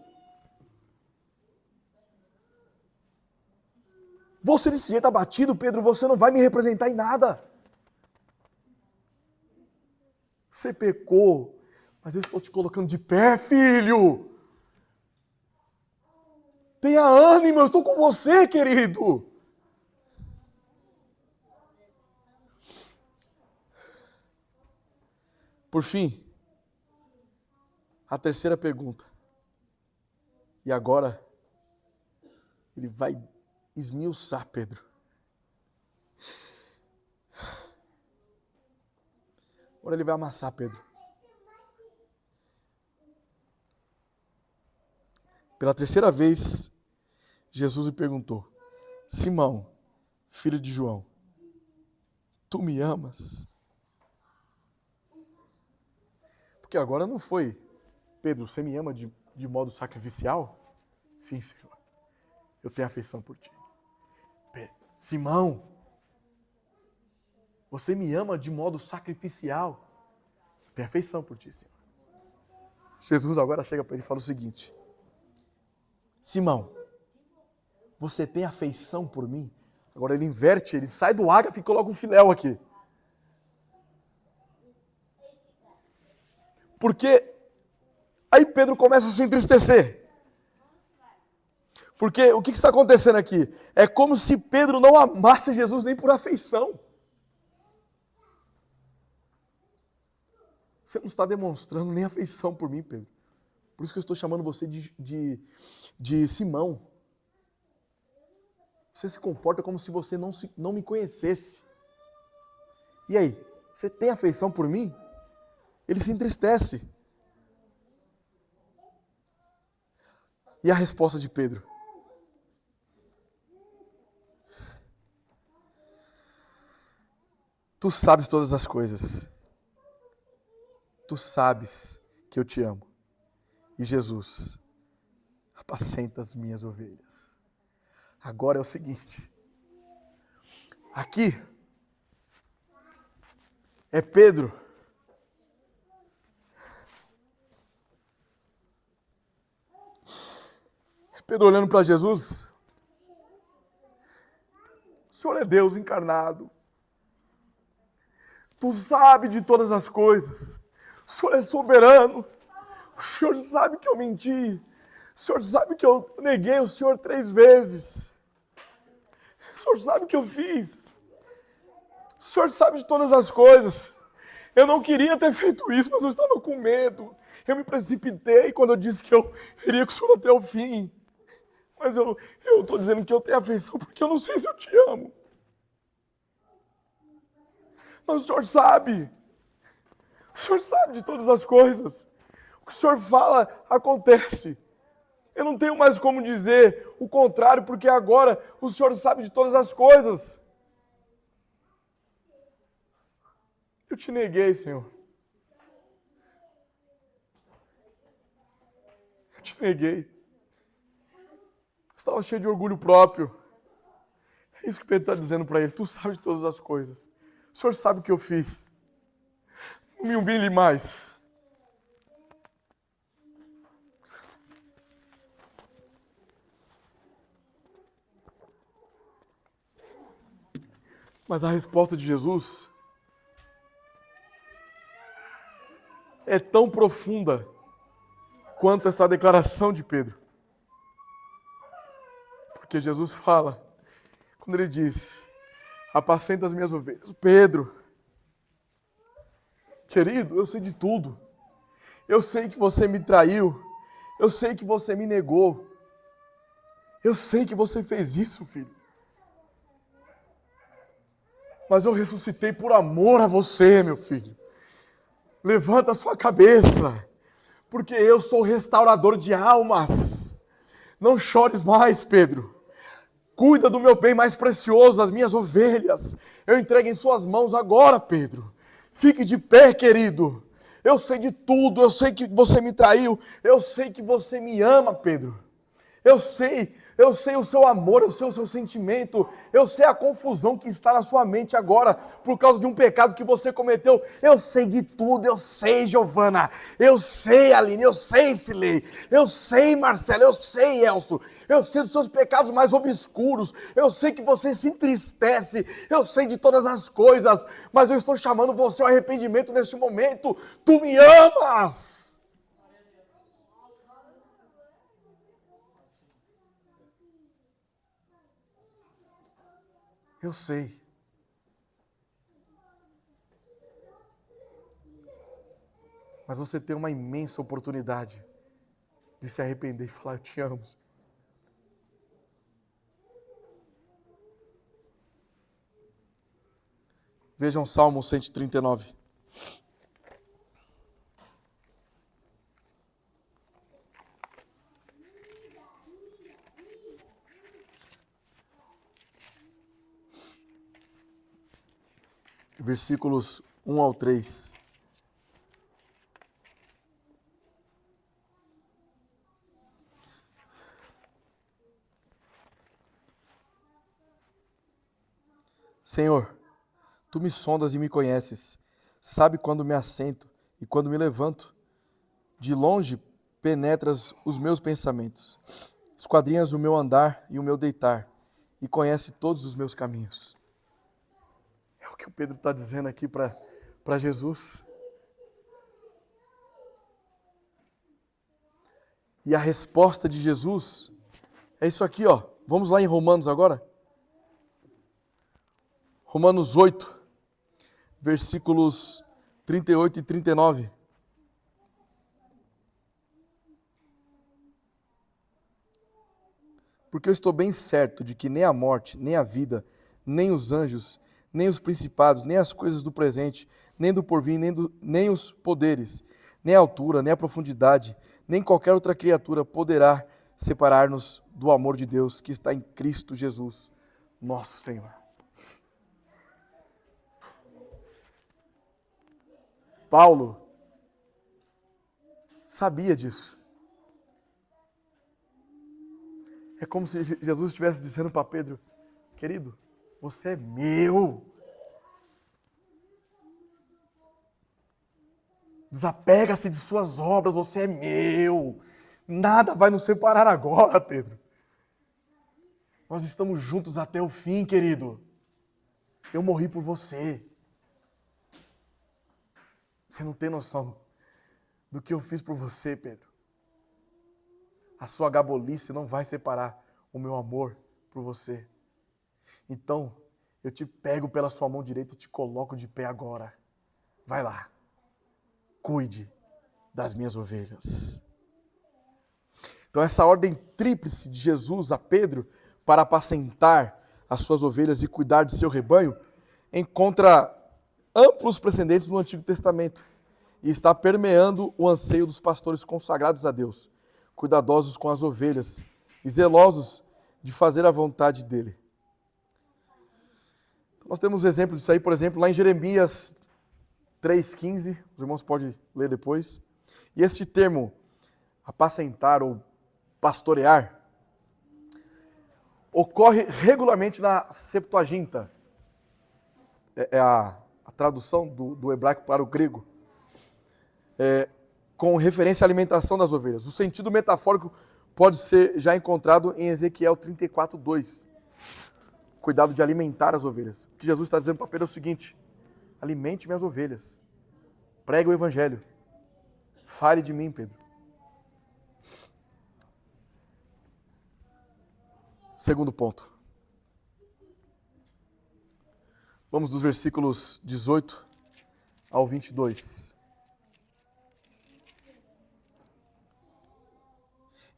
Você desse jeito abatido, Pedro, você não vai me representar em nada. Você pecou, mas eu estou te colocando de pé, filho. Tenha ânimo, eu estou com você, querido. Por fim, a terceira pergunta. E agora, ele vai esmiuçar Pedro. Agora ele vai amassar Pedro. Pela terceira vez, Jesus lhe perguntou: Simão, filho de João, tu me amas? Porque agora não foi, Pedro, você me ama de modo sacrificial? Sim, Senhor, eu tenho afeição por ti. Simão, você me ama de modo sacrificial? Eu tenho afeição por ti, Senhor. Jesus agora chega para ele e fala o seguinte: Simão, você tem afeição por mim? Agora ele inverte, ele sai do ágape e coloca um filéu aqui. Porque aí Pedro começa a se entristecer. Porque o que está acontecendo aqui? É como se Pedro não amasse Jesus nem por afeição. Você não está demonstrando nem afeição por mim, Pedro. Por isso que eu estou chamando você de Simão. Você se comporta como se você não me conhecesse. E aí, você tem afeição por mim? Ele se entristece. E a resposta de Pedro? Tu sabes todas as coisas. Tu sabes que eu te amo. E Jesus, apacenta as minhas ovelhas. Agora é o seguinte. Aqui é Pedro. Pedro olhando para Jesus. O Senhor é Deus encarnado. Tu sabe de todas as coisas. O Senhor é soberano. O Senhor sabe que eu menti. O Senhor sabe que eu neguei o Senhor 3 vezes. O Senhor sabe o que eu fiz. O Senhor sabe de todas as coisas. Eu não queria ter feito isso, mas eu estava com medo. Eu me precipitei quando eu disse que eu iria com o Senhor até o fim. Mas eu estou dizendo que eu tenho afeição porque eu não sei se eu te amo. Mas o Senhor sabe. O Senhor sabe de todas as coisas. O que o Senhor fala, acontece. Eu não tenho mais como dizer o contrário, porque agora o Senhor sabe de todas as coisas. Eu te neguei, Senhor. Eu te neguei. Eu estava cheio de orgulho próprio. É isso que Pedro está dizendo para ele. Tu sabes de todas as coisas. O Senhor sabe o que eu fiz. Não me humilhe mais. Mas a resposta de Jesus é tão profunda quanto esta declaração de Pedro. Porque Jesus fala, quando ele diz, apacenta as minhas ovelhas. Pedro, querido, eu sei de tudo. Eu sei que você me traiu. Eu sei que você me negou. Eu sei que você fez isso, filho. Mas eu ressuscitei por amor a você, meu filho. Levanta a sua cabeça, porque eu sou restaurador de almas. Não chores mais, Pedro. Cuida do meu bem mais precioso, as minhas ovelhas. Eu entrego em suas mãos agora, Pedro. Fique de pé, querido. Eu sei de tudo, eu sei que você me traiu. Eu sei que você me ama, Pedro. Eu sei o seu amor, eu sei o seu sentimento, eu sei a confusão que está na sua mente agora por causa de um pecado que você cometeu. Eu sei de tudo, eu sei, Giovana, eu sei, Aline, eu sei, Silei, eu sei, Marcela, eu sei, Elcio, eu sei dos seus pecados mais obscuros, eu sei que você se entristece, eu sei de todas as coisas, mas eu estou chamando você ao arrependimento neste momento. Tu me amas! Eu sei. Mas você tem uma imensa oportunidade de se arrepender e falar, eu te amo. Vejam Salmo 139. Versículos 1 ao 3. Senhor, tu me sondas e me conheces. Sabe quando me assento e quando me levanto. De longe penetras os meus pensamentos. Esquadrinhas o meu andar e o meu deitar. E conhece todos os meus caminhos. É o que o Pedro está dizendo aqui para Jesus. E a resposta de Jesus é isso aqui, ó. Vamos lá em Romanos agora? Romanos 8, versículos 38 e 39. Porque eu estou bem certo de que nem a morte, nem a vida, nem os anjos, nem os principados, nem as coisas do presente, nem do porvir, nem os poderes, nem a altura, nem a profundidade, nem qualquer outra criatura poderá separar-nos do amor de Deus que está em Cristo Jesus, nosso Senhor. Paulo sabia disso. É como se Jesus estivesse dizendo para Pedro: querido, você é meu. Desapega-se de suas obras, você é meu. Nada vai nos separar agora, Pedro. Nós estamos juntos até o fim, querido. Eu morri por você. Você não tem noção do que eu fiz por você, Pedro. A sua gabolice não vai separar o meu amor por você. Então, eu te pego pela sua mão direita e te coloco de pé agora. Vai lá. Cuide das minhas ovelhas. Então, essa ordem tríplice de Jesus a Pedro para apacentar as suas ovelhas e cuidar de seu rebanho encontra amplos precedentes no Antigo Testamento e está permeando o anseio dos pastores consagrados a Deus, cuidadosos com as ovelhas e zelosos de fazer a vontade dele. Nós temos exemplo disso aí, por exemplo, lá em Jeremias 3,15, os irmãos podem ler depois. E este termo, apacentar ou pastorear, ocorre regularmente na Septuaginta. É a tradução do hebraico para o grego. Com referência à alimentação das ovelhas. O sentido metafórico pode ser já encontrado em Ezequiel 34:2. Cuidado de alimentar as ovelhas. O que Jesus está dizendo para Pedro é o seguinte: alimente minhas ovelhas. Pregue o evangelho. Fale de mim, Pedro. Segundo ponto. Vamos dos versículos 18 ao 22.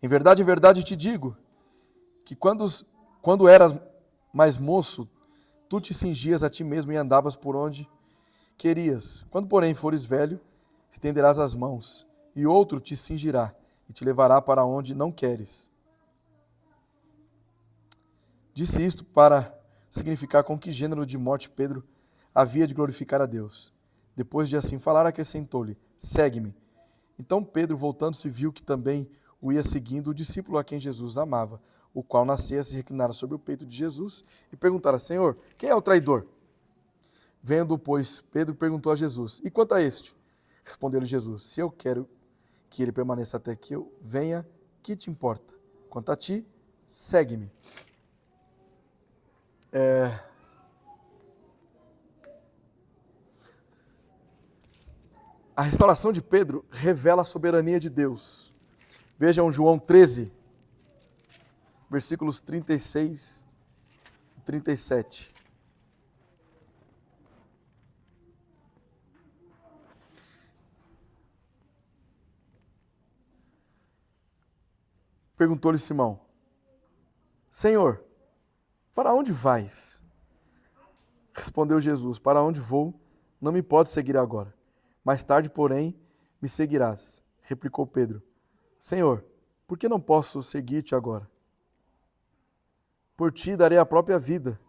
Em verdade te digo, que quando eras mais moço, tu te cingias a ti mesmo e andavas por onde querias. Quando, porém, fores velho, estenderás as mãos, e outro te cingirá e te levará para onde não queres. Disse isto para significar com que gênero de morte Pedro havia de glorificar a Deus. Depois de assim falar, acrescentou-lhe: segue-me. Então Pedro, voltando-se, viu que também o ia seguindo o discípulo a quem Jesus amava, o qual nascia se reclinara sobre o peito de Jesus e perguntara: Senhor, quem é o traidor? Vendo, pois, Pedro perguntou a Jesus: e quanto a este? Respondeu-lhe Jesus: se eu quero que ele permaneça até que eu venha, que te importa? Quanto a ti, segue-me. A restauração de Pedro revela a soberania de Deus. Vejam João 13, versículos 36 e 37. Perguntou-lhe Simão: Senhor, para onde vais? Respondeu Jesus: para onde vou, não me podes seguir agora. Mais tarde, porém, me seguirás. Replicou Pedro: Senhor, por que não posso seguir-te agora? Por ti darei a própria vida.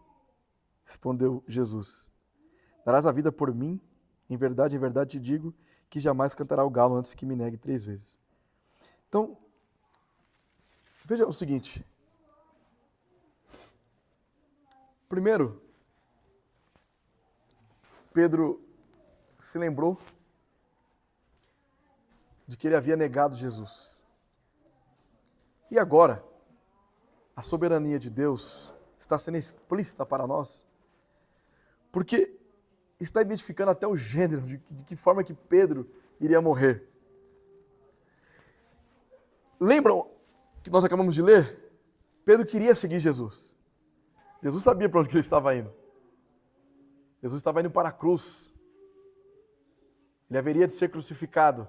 Respondeu Jesus: darás a vida por mim? Em verdade te digo que jamais cantará o galo antes que me negue 3 vezes. Então, veja o seguinte. Primeiro, Pedro se lembrou de que ele havia negado Jesus. E agora, a soberania de Deus está sendo explícita para nós, porque está identificando até o gênero, de que forma que Pedro iria morrer. lembram que nós acabamos de ler? Pedro queria seguir Jesus. Jesus sabia para onde ele estava indo. Jesus estava indo para a cruz. Ele haveria de ser crucificado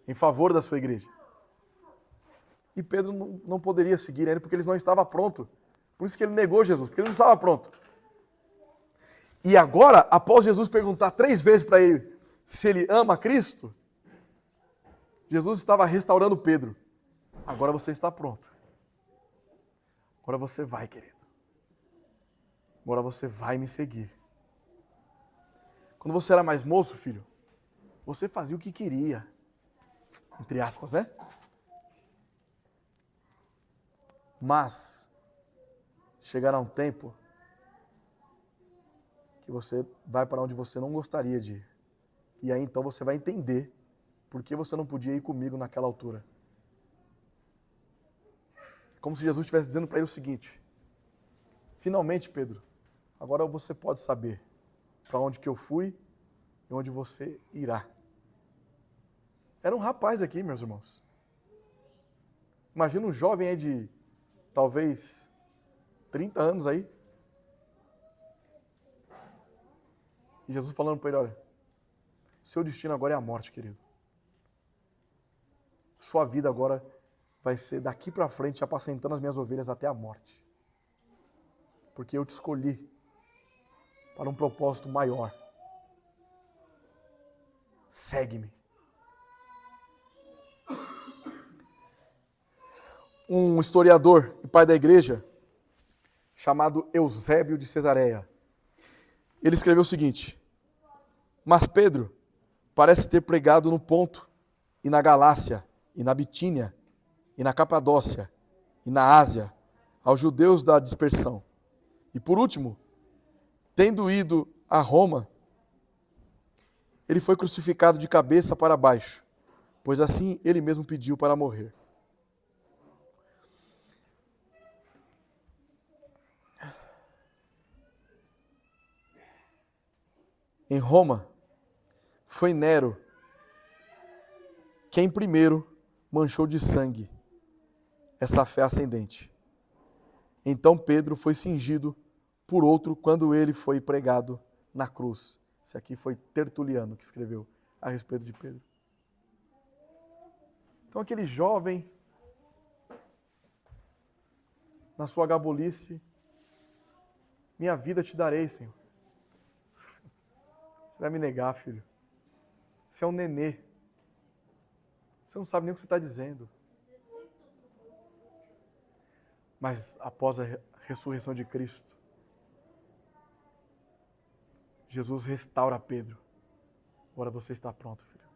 em favor da sua igreja. E Pedro não poderia seguir ele porque ele não estava pronto. Por isso que ele negou Jesus, porque ele não estava pronto. E agora, após Jesus perguntar 3 vezes para ele se ele ama Cristo, Jesus estava restaurando Pedro. Agora você está pronto. Agora você vai, querido. Agora você vai me seguir. Quando você era mais moço, filho, você fazia o que queria. Entre aspas, né? Mas chegará um tempo que você vai para onde você não gostaria de ir. E aí então você vai entender por que você não podia ir comigo naquela altura. Como se Jesus estivesse dizendo para ele o seguinte: finalmente, Pedro, agora você pode saber para onde que eu fui e onde você irá. Era um rapaz aqui, meus irmãos. Imagina um jovem aí de talvez 30 anos aí. E Jesus falando para ele: olha, seu destino agora é a morte, querido. Sua vida agora vai ser daqui para frente apacentando as minhas ovelhas até a morte. Porque eu te escolhi para um propósito maior. Segue-me. Um historiador e pai da igreja, chamado Eusébio de Cesareia, ele escreveu o seguinte: mas Pedro parece ter pregado no Ponto, e na Galácia, e na Bitínia, e na Capadócia, e na Ásia, aos judeus da dispersão. E por último, tendo ido a Roma, ele foi crucificado de cabeça para baixo, pois assim ele mesmo pediu para morrer. Em Roma, foi Nero quem primeiro manchou de sangue essa fé ascendente. Então Pedro foi cingido por outro quando ele foi pregado na cruz. Esse aqui foi Tertuliano que escreveu a respeito de Pedro. Então aquele jovem, na sua gabolice, minha vida te darei, Senhor. Você vai me negar, filho. Você é um nenê. Você não sabe nem o que você está dizendo. Mas após a ressurreição de Cristo, Jesus restaura Pedro. Agora você está pronto, filho.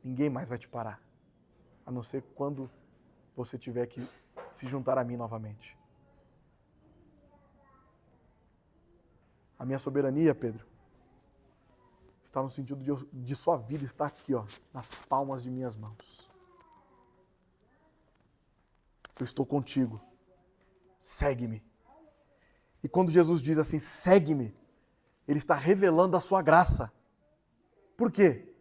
Ninguém mais vai te parar. A não ser quando você tiver que se juntar a mim novamente. A minha soberania, Pedro, está no sentido de sua vida estar aqui, ó, nas palmas de minhas mãos. Eu estou contigo. Segue-me. E quando Jesus diz assim, segue-me, ele está revelando a sua graça. Por quê?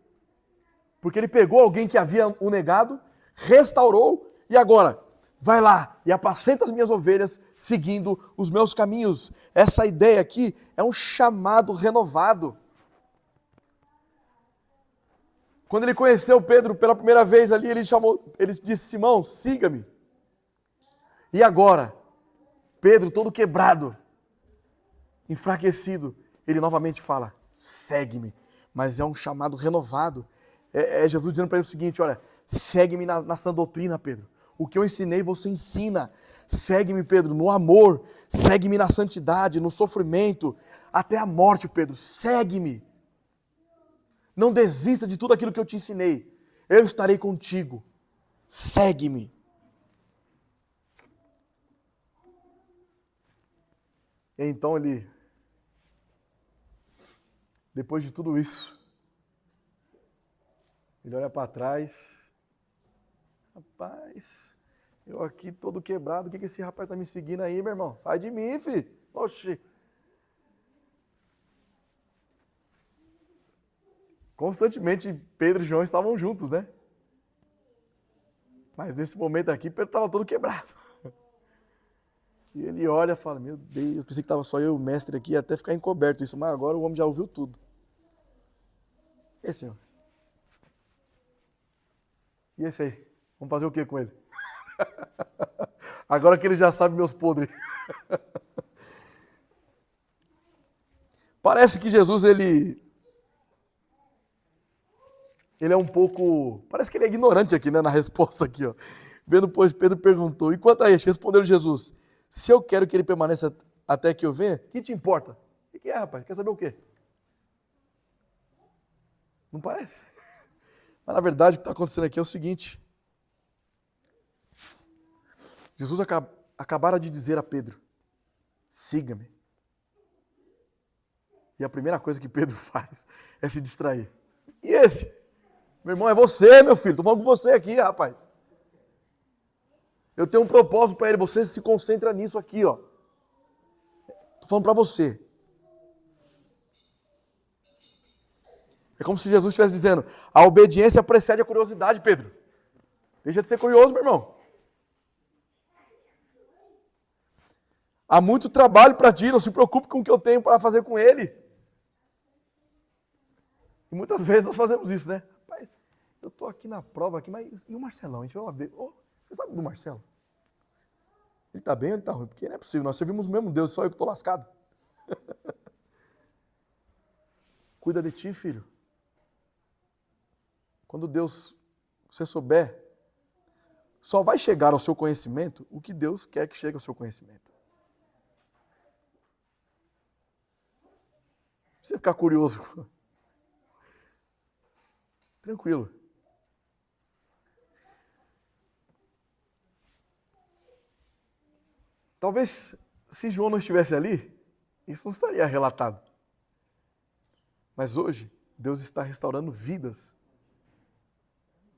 Porque ele pegou alguém que havia o negado, restaurou e agora vai lá e apacenta as minhas ovelhas seguindo os meus caminhos. Essa ideia aqui é um chamado renovado. Quando ele conheceu Pedro pela primeira vez ali, ele disse: Simão, siga-me. E agora, Pedro, todo quebrado, enfraquecido, ele novamente fala: segue-me. Mas é um chamado renovado. É Jesus dizendo para ele o seguinte: olha, segue-me na sã doutrina, Pedro. O que eu ensinei, você ensina. Segue-me, Pedro, no amor. Segue-me na santidade, no sofrimento, até a morte, Pedro. Segue-me. Não desista de tudo aquilo que eu te ensinei. Eu estarei contigo. Segue-me. E então ele, depois de tudo isso, ele olha para trás. Rapaz, eu aqui todo quebrado, o que esse rapaz está me seguindo aí, meu irmão? Sai de mim, filho. Oxi. Constantemente Pedro e João estavam juntos, né? Mas nesse momento aqui, Pedro estava todo quebrado. E ele olha e fala, meu Deus, eu pensei que estava só eu e o mestre aqui, até ficar encoberto isso, mas agora o homem já ouviu tudo. E esse, senhor? E esse aí? Vamos fazer o que com ele? Agora que ele já sabe meus podres. Parece que Jesus, ele é um pouco... Parece que ele é ignorante aqui, né, na resposta aqui, ó. Vendo, pois, Pedro perguntou, e quanto a este? Respondeu Jesus, se eu quero que ele permaneça até que eu venha, que te importa? O que é, rapaz? Quer saber o quê? Não parece? Mas, na verdade, o que está acontecendo aqui é o seguinte. Jesus acabara de dizer a Pedro, siga-me. E a primeira coisa que Pedro faz é se distrair. E esse? Meu irmão, é você, meu filho. Estou falando com você aqui, rapaz. Eu tenho um propósito para ele. Você se concentra nisso aqui, ó. Estou falando para você. É como se Jesus estivesse dizendo, a obediência precede a curiosidade, Pedro. Deixa de ser curioso, meu irmão. Há muito trabalho para ti, não se preocupe com o que eu tenho para fazer com ele. E muitas vezes nós fazemos isso, né? Pai, eu estou aqui na prova, aqui, mas e o Marcelão? A gente vai lá ver. Oh, você sabe do Marcelo? Ele está bem ou ele está ruim? Porque não é possível, nós servimos o mesmo Deus, só eu que estou lascado. Cuida de ti, filho. Quando Deus, você souber, só vai chegar ao seu conhecimento o que Deus quer que chegue ao seu conhecimento. Não precisa ficar curioso. Tranquilo. Talvez, se João não estivesse ali, isso não estaria relatado. Mas hoje, Deus está restaurando vidas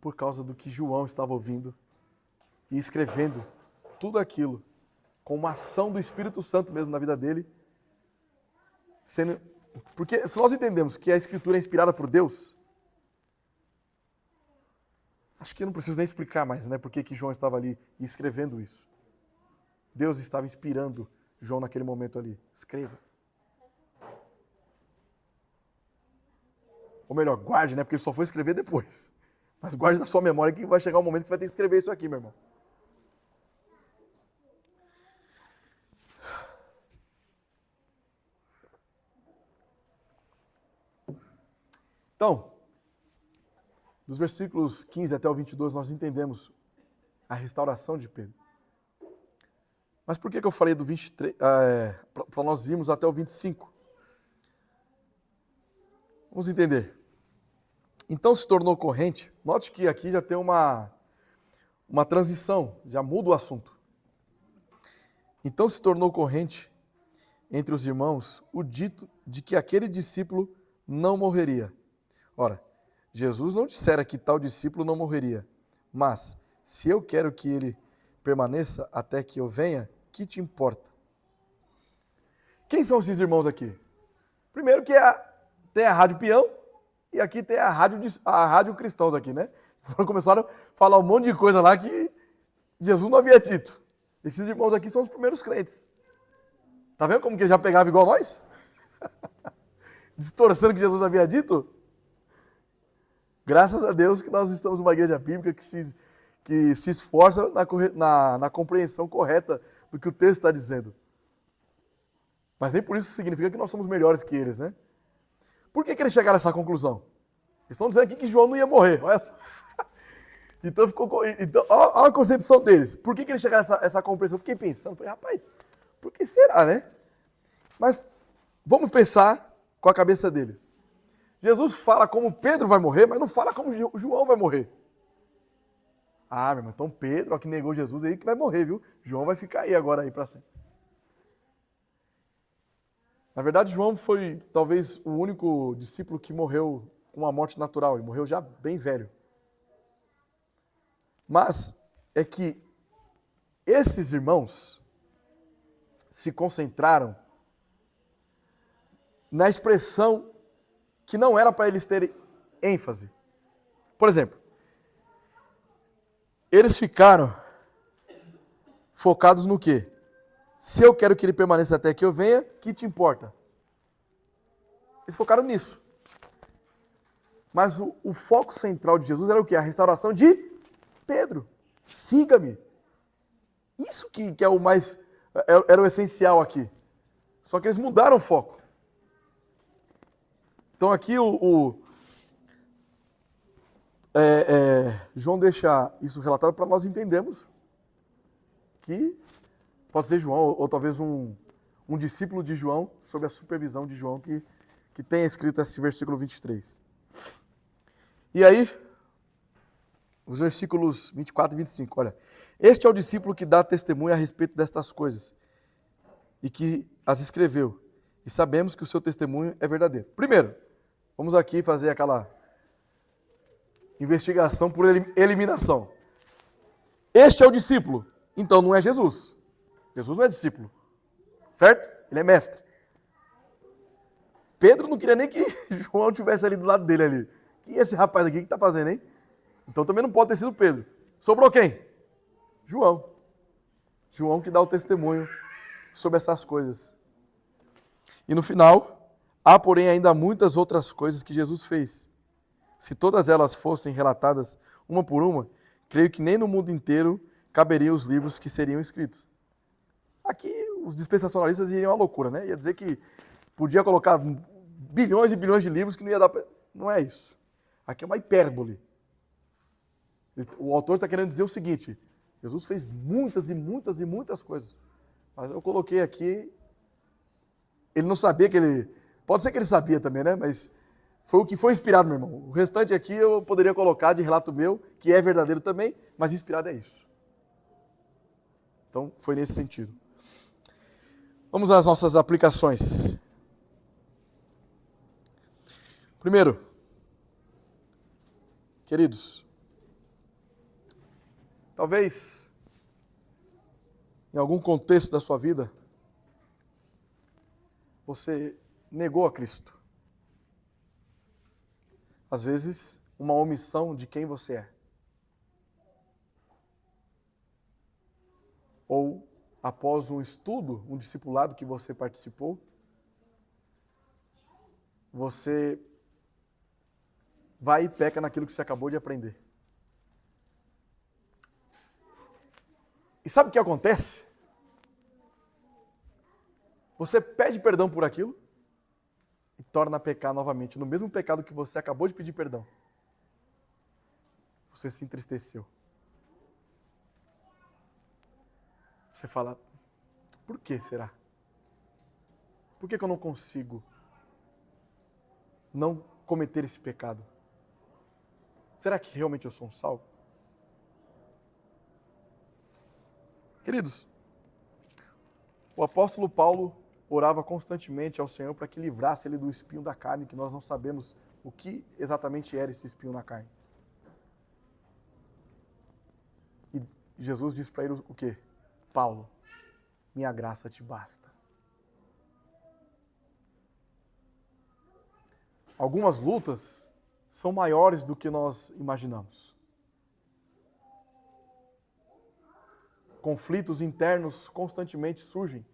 por causa do que João estava ouvindo e escrevendo tudo aquilo com uma ação do Espírito Santo mesmo na vida dele. Porque se nós entendemos que a Escritura é inspirada por Deus, acho que eu não preciso nem explicar mais, né, por que João estava ali escrevendo isso. Deus estava inspirando João naquele momento ali. Escreva. Ou melhor, guarde, né, porque ele só foi escrever depois. Mas guarde na sua memória que vai chegar um momento que você vai ter que escrever isso aqui, meu irmão. Então, dos versículos 15 até o 22, nós entendemos a restauração de Pedro. Mas por que eu falei do 23, para nós irmos até o 25? Vamos entender. Então se tornou corrente. Note que aqui já tem uma transição, já muda o assunto. Então se tornou corrente entre os irmãos o dito de que aquele discípulo não morreria. Ora, Jesus não dissera que tal discípulo não morreria, mas se eu quero que ele permaneça até que eu venha, que te importa? Quem são esses irmãos aqui? Primeiro que tem a Rádio Peão e aqui tem a Rádio Cristãos aqui, né? Começaram a falar um monte de coisa lá que Jesus não havia dito. Esses irmãos aqui são os primeiros crentes. Tá vendo como que ele já pegava igual nós? Distorcendo o que Jesus havia dito? Graças a Deus que nós estamos numa igreja bíblica que se esforça na compreensão correta do que o texto está dizendo. Mas nem por isso significa que nós somos melhores que eles, né? Por que eles chegaram a essa conclusão? Eles estão dizendo aqui que João não ia morrer, olha só. Então, olha a concepção deles. Por que eles chegaram a essa compreensão? Eu fiquei pensando, falei, rapaz, por que será, né? Mas vamos pensar com a cabeça deles. Jesus fala como Pedro vai morrer, mas não fala como João vai morrer. Ah, meu irmão, então Pedro, ó, que negou Jesus aí, que vai morrer, viu? João vai ficar aí agora aí para sempre. Na verdade, João foi talvez o único discípulo que morreu com uma morte natural. Ele morreu já bem velho. Mas é que esses irmãos se concentraram na expressão que não era para eles terem ênfase. Por exemplo, Eles ficaram focados no quê? Se eu quero que ele permaneça até que eu venha, que te importa? Eles focaram nisso. Mas o foco central de Jesus era o quê? A restauração de Pedro. Siga-me. Isso que é o mais... Era o essencial aqui. Só que eles mudaram o foco. Então aqui João deixa isso relatado para nós entendermos que pode ser João, ou talvez um discípulo de João, sob a supervisão de João, que tenha escrito esse versículo 23. E aí, os versículos 24 e 25, olha. Este é o discípulo que dá testemunho a respeito destas coisas e que as escreveu. E sabemos que o seu testemunho é verdadeiro. Primeiro, vamos aqui fazer aquela investigação por eliminação. Este é o discípulo. Então não é Jesus. Jesus não é discípulo. Certo? Ele é mestre. Pedro não queria nem que João estivesse ali do lado dele ali. E esse rapaz aqui, o que está fazendo, hein? Então também não pode ter sido Pedro. Sobrou quem? João. João que dá o testemunho sobre essas coisas. E no final, há porém ainda muitas outras coisas que Jesus fez. Se todas elas fossem relatadas uma por uma, creio que nem no mundo inteiro caberiam os livros que seriam escritos. Aqui os dispensacionalistas iriam à loucura, né? Ia dizer que podia colocar bilhões e bilhões de livros que não ia dar... Não é isso. Aqui é uma hipérbole. O autor está querendo dizer o seguinte: Jesus fez muitas e muitas e muitas coisas. Mas eu coloquei aqui... Ele não sabia que ele... Pode ser que ele sabia também, né? Mas foi o que foi inspirado, meu irmão. O restante aqui eu poderia colocar de relato meu, que é verdadeiro também, mas inspirado é isso. Então, foi nesse sentido. Vamos às nossas aplicações. Primeiro, queridos, talvez em algum contexto da sua vida você negou a Cristo. Às vezes, uma omissão de quem você é. Ou, após um estudo, um discipulado que você participou, você vai e peca naquilo que você acabou de aprender. E sabe o que acontece? Você pede perdão por aquilo e torna a pecar novamente, no mesmo pecado que você acabou de pedir perdão. Você se entristeceu. Você fala, por que será? Por que eu não consigo não cometer esse pecado? Será que realmente eu sou um salvo? Queridos, o apóstolo Paulo orava constantemente ao Senhor para que livrasse ele do espinho da carne, que nós não sabemos o que exatamente era esse espinho na carne. E Jesus disse para ele o quê? Paulo, minha graça te basta. Algumas lutas são maiores do que nós imaginamos. Conflitos internos constantemente surgem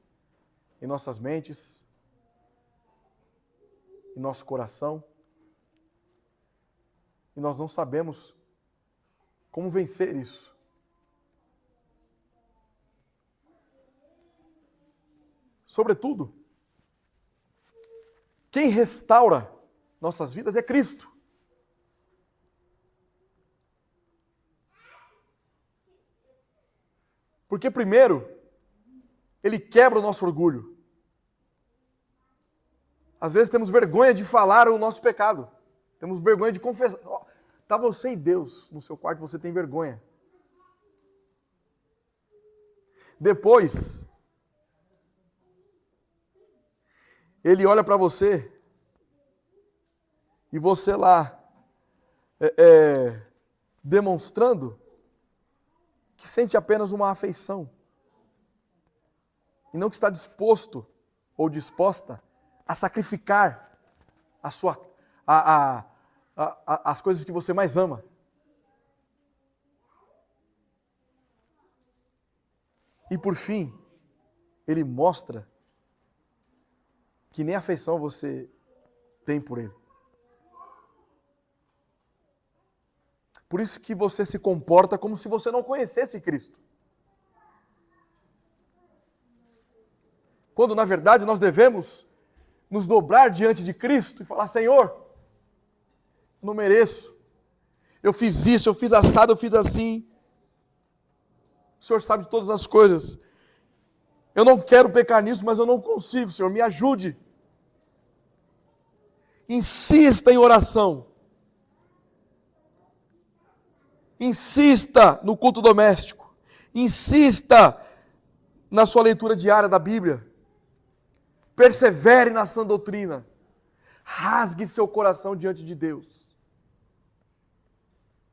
em nossas mentes, em nosso coração, e nós não sabemos como vencer isso. Sobretudo, quem restaura nossas vidas é Cristo. Porque primeiro, Ele quebra o nosso orgulho. Às vezes temos vergonha de falar o nosso pecado. Temos vergonha de confessar. Está você e Deus no seu quarto, você tem vergonha. Depois, Ele olha para você e você lá demonstrando que sente apenas uma afeição e não que está disposto ou disposta a sacrificar as coisas que você mais ama. E por fim, ele mostra que nem afeição você tem por ele. Por isso que você se comporta como se você não conhecesse Cristo. Quando, na verdade, nós devemos nos dobrar diante de Cristo e falar: Senhor, não mereço. Eu fiz isso, eu fiz assado, eu fiz assim. O Senhor sabe de todas as coisas. Eu não quero pecar nisso, mas eu não consigo, Senhor, me ajude. Insista em oração. Insista no culto doméstico. Insista na sua leitura diária da Bíblia. Persevere na sã doutrina. Rasgue seu coração diante de Deus.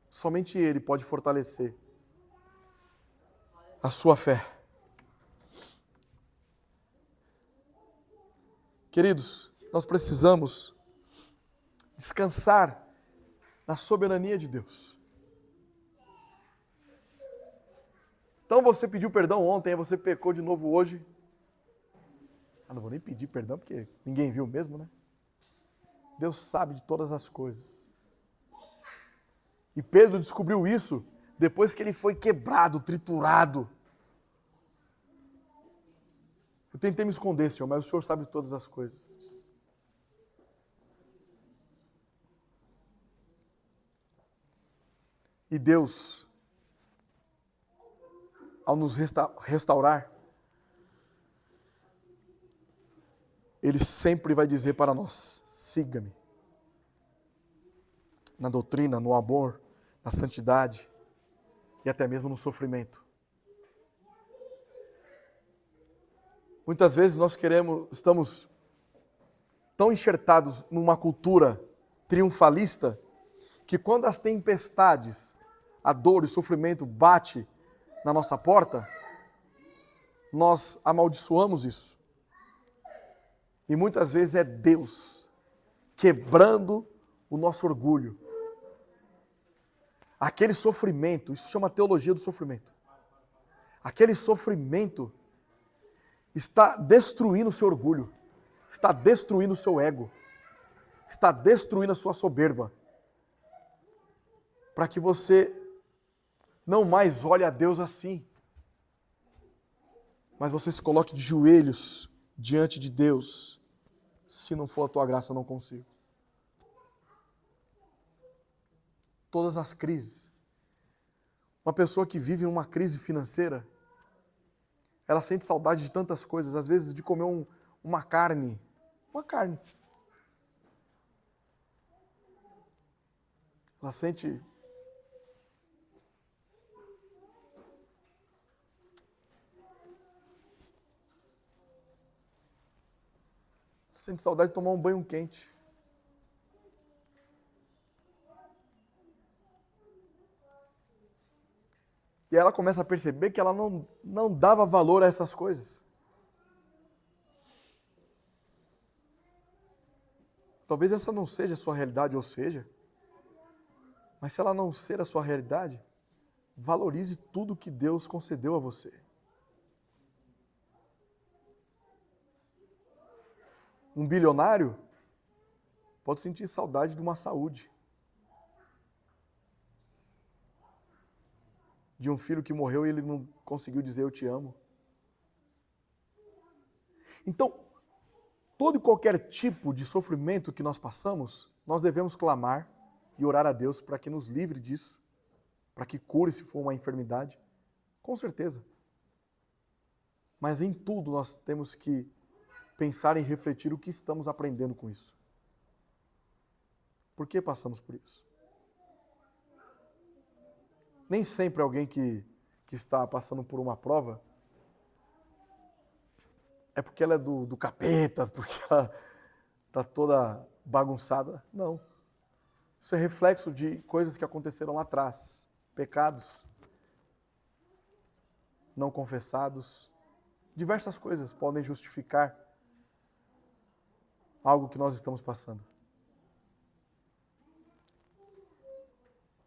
Somente Ele pode fortalecer a sua fé. Queridos, nós precisamos descansar na soberania de Deus. Então você pediu perdão ontem, aí você pecou de novo hoje. Não vou nem pedir perdão, porque ninguém viu mesmo, né? Deus sabe de todas as coisas. E Pedro descobriu isso depois que ele foi quebrado, triturado. Eu tentei me esconder, Senhor, mas o Senhor sabe de todas as coisas. E Deus, ao nos restaurar, Ele sempre vai dizer para nós: siga-me. Na doutrina, no amor, na santidade e até mesmo no sofrimento. Muitas vezes nós estamos tão enxertados numa cultura triunfalista que quando as tempestades, a dor e o sofrimento bate na nossa porta, nós amaldiçoamos isso. E muitas vezes é Deus quebrando o nosso orgulho. Aquele sofrimento, isso chama teologia do sofrimento. Aquele sofrimento está destruindo o seu orgulho, está destruindo o seu ego, está destruindo a sua soberba, para que você não mais olhe a Deus assim, mas você se coloque de joelhos diante de Deus. Se não for a tua graça, eu não consigo. Todas as crises. Uma pessoa que vive uma crise financeira, ela sente saudade de tantas coisas, às vezes de comer uma carne. Uma carne. Ela sente saudade de tomar um banho quente. E ela começa a perceber que ela não dava valor a essas coisas. Talvez essa não seja a sua realidade, ou seja, mas se ela não ser a sua realidade, valorize tudo que Deus concedeu a você. Um bilionário pode sentir saudade de uma saúde. De um filho que morreu e ele não conseguiu dizer eu te amo. Então, todo e qualquer tipo de sofrimento que nós passamos, nós devemos clamar e orar a Deus para que nos livre disso, para que cure se for uma enfermidade. Com certeza. Mas em tudo nós temos que pensar e refletir o que estamos aprendendo com isso. Por que passamos por isso? Nem sempre alguém que está passando por uma prova é porque ela é do capeta, porque ela está toda bagunçada. Não. Isso é reflexo de coisas que aconteceram lá atrás. Pecados não confessados. Diversas coisas podem justificar algo que nós estamos passando.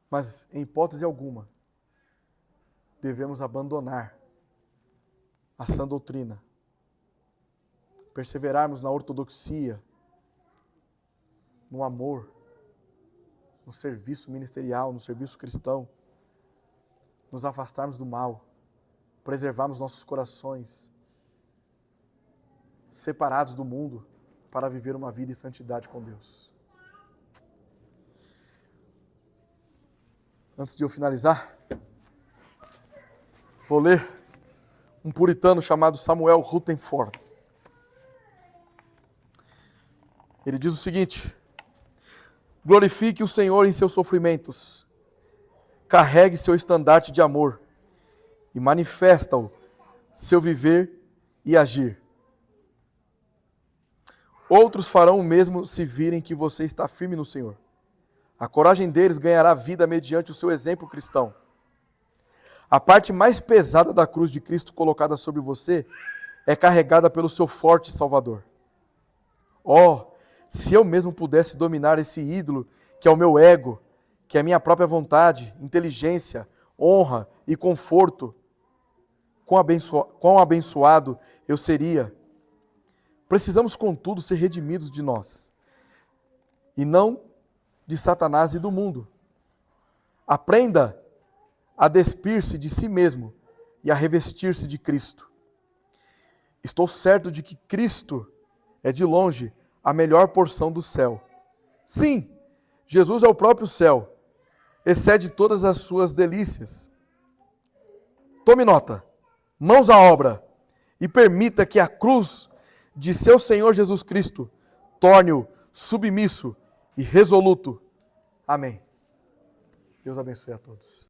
Mas, em hipótese alguma, devemos abandonar a sã doutrina, perseverarmos na ortodoxia, no amor, no serviço ministerial, no serviço cristão, nos afastarmos do mal, preservarmos nossos corações, separados do mundo, para viver uma vida em santidade com Deus. Antes de eu finalizar, vou ler um puritano chamado Samuel Rutherford. Ele diz o seguinte: glorifique o Senhor em seus sofrimentos, carregue seu estandarte de amor e manifesta-o seu viver e agir. Outros farão o mesmo se virem que você está firme no Senhor. A coragem deles ganhará vida mediante o seu exemplo cristão. A parte mais pesada da cruz de Cristo colocada sobre você é carregada pelo seu forte Salvador. Oh, se eu mesmo pudesse dominar esse ídolo que é o meu ego, que é a minha própria vontade, inteligência, honra e conforto, quão abençoado eu seria. Precisamos, contudo, ser redimidos de nós, e não de Satanás e do mundo. Aprenda a despir-se de si mesmo e a revestir-se de Cristo. Estou certo de que Cristo é, de longe, a melhor porção do céu. Sim, Jesus é o próprio céu, excede todas as suas delícias. Tome nota, mãos à obra, e permita que a cruz de seu Senhor Jesus Cristo torne-o submisso e resoluto. Amém. Deus abençoe a todos.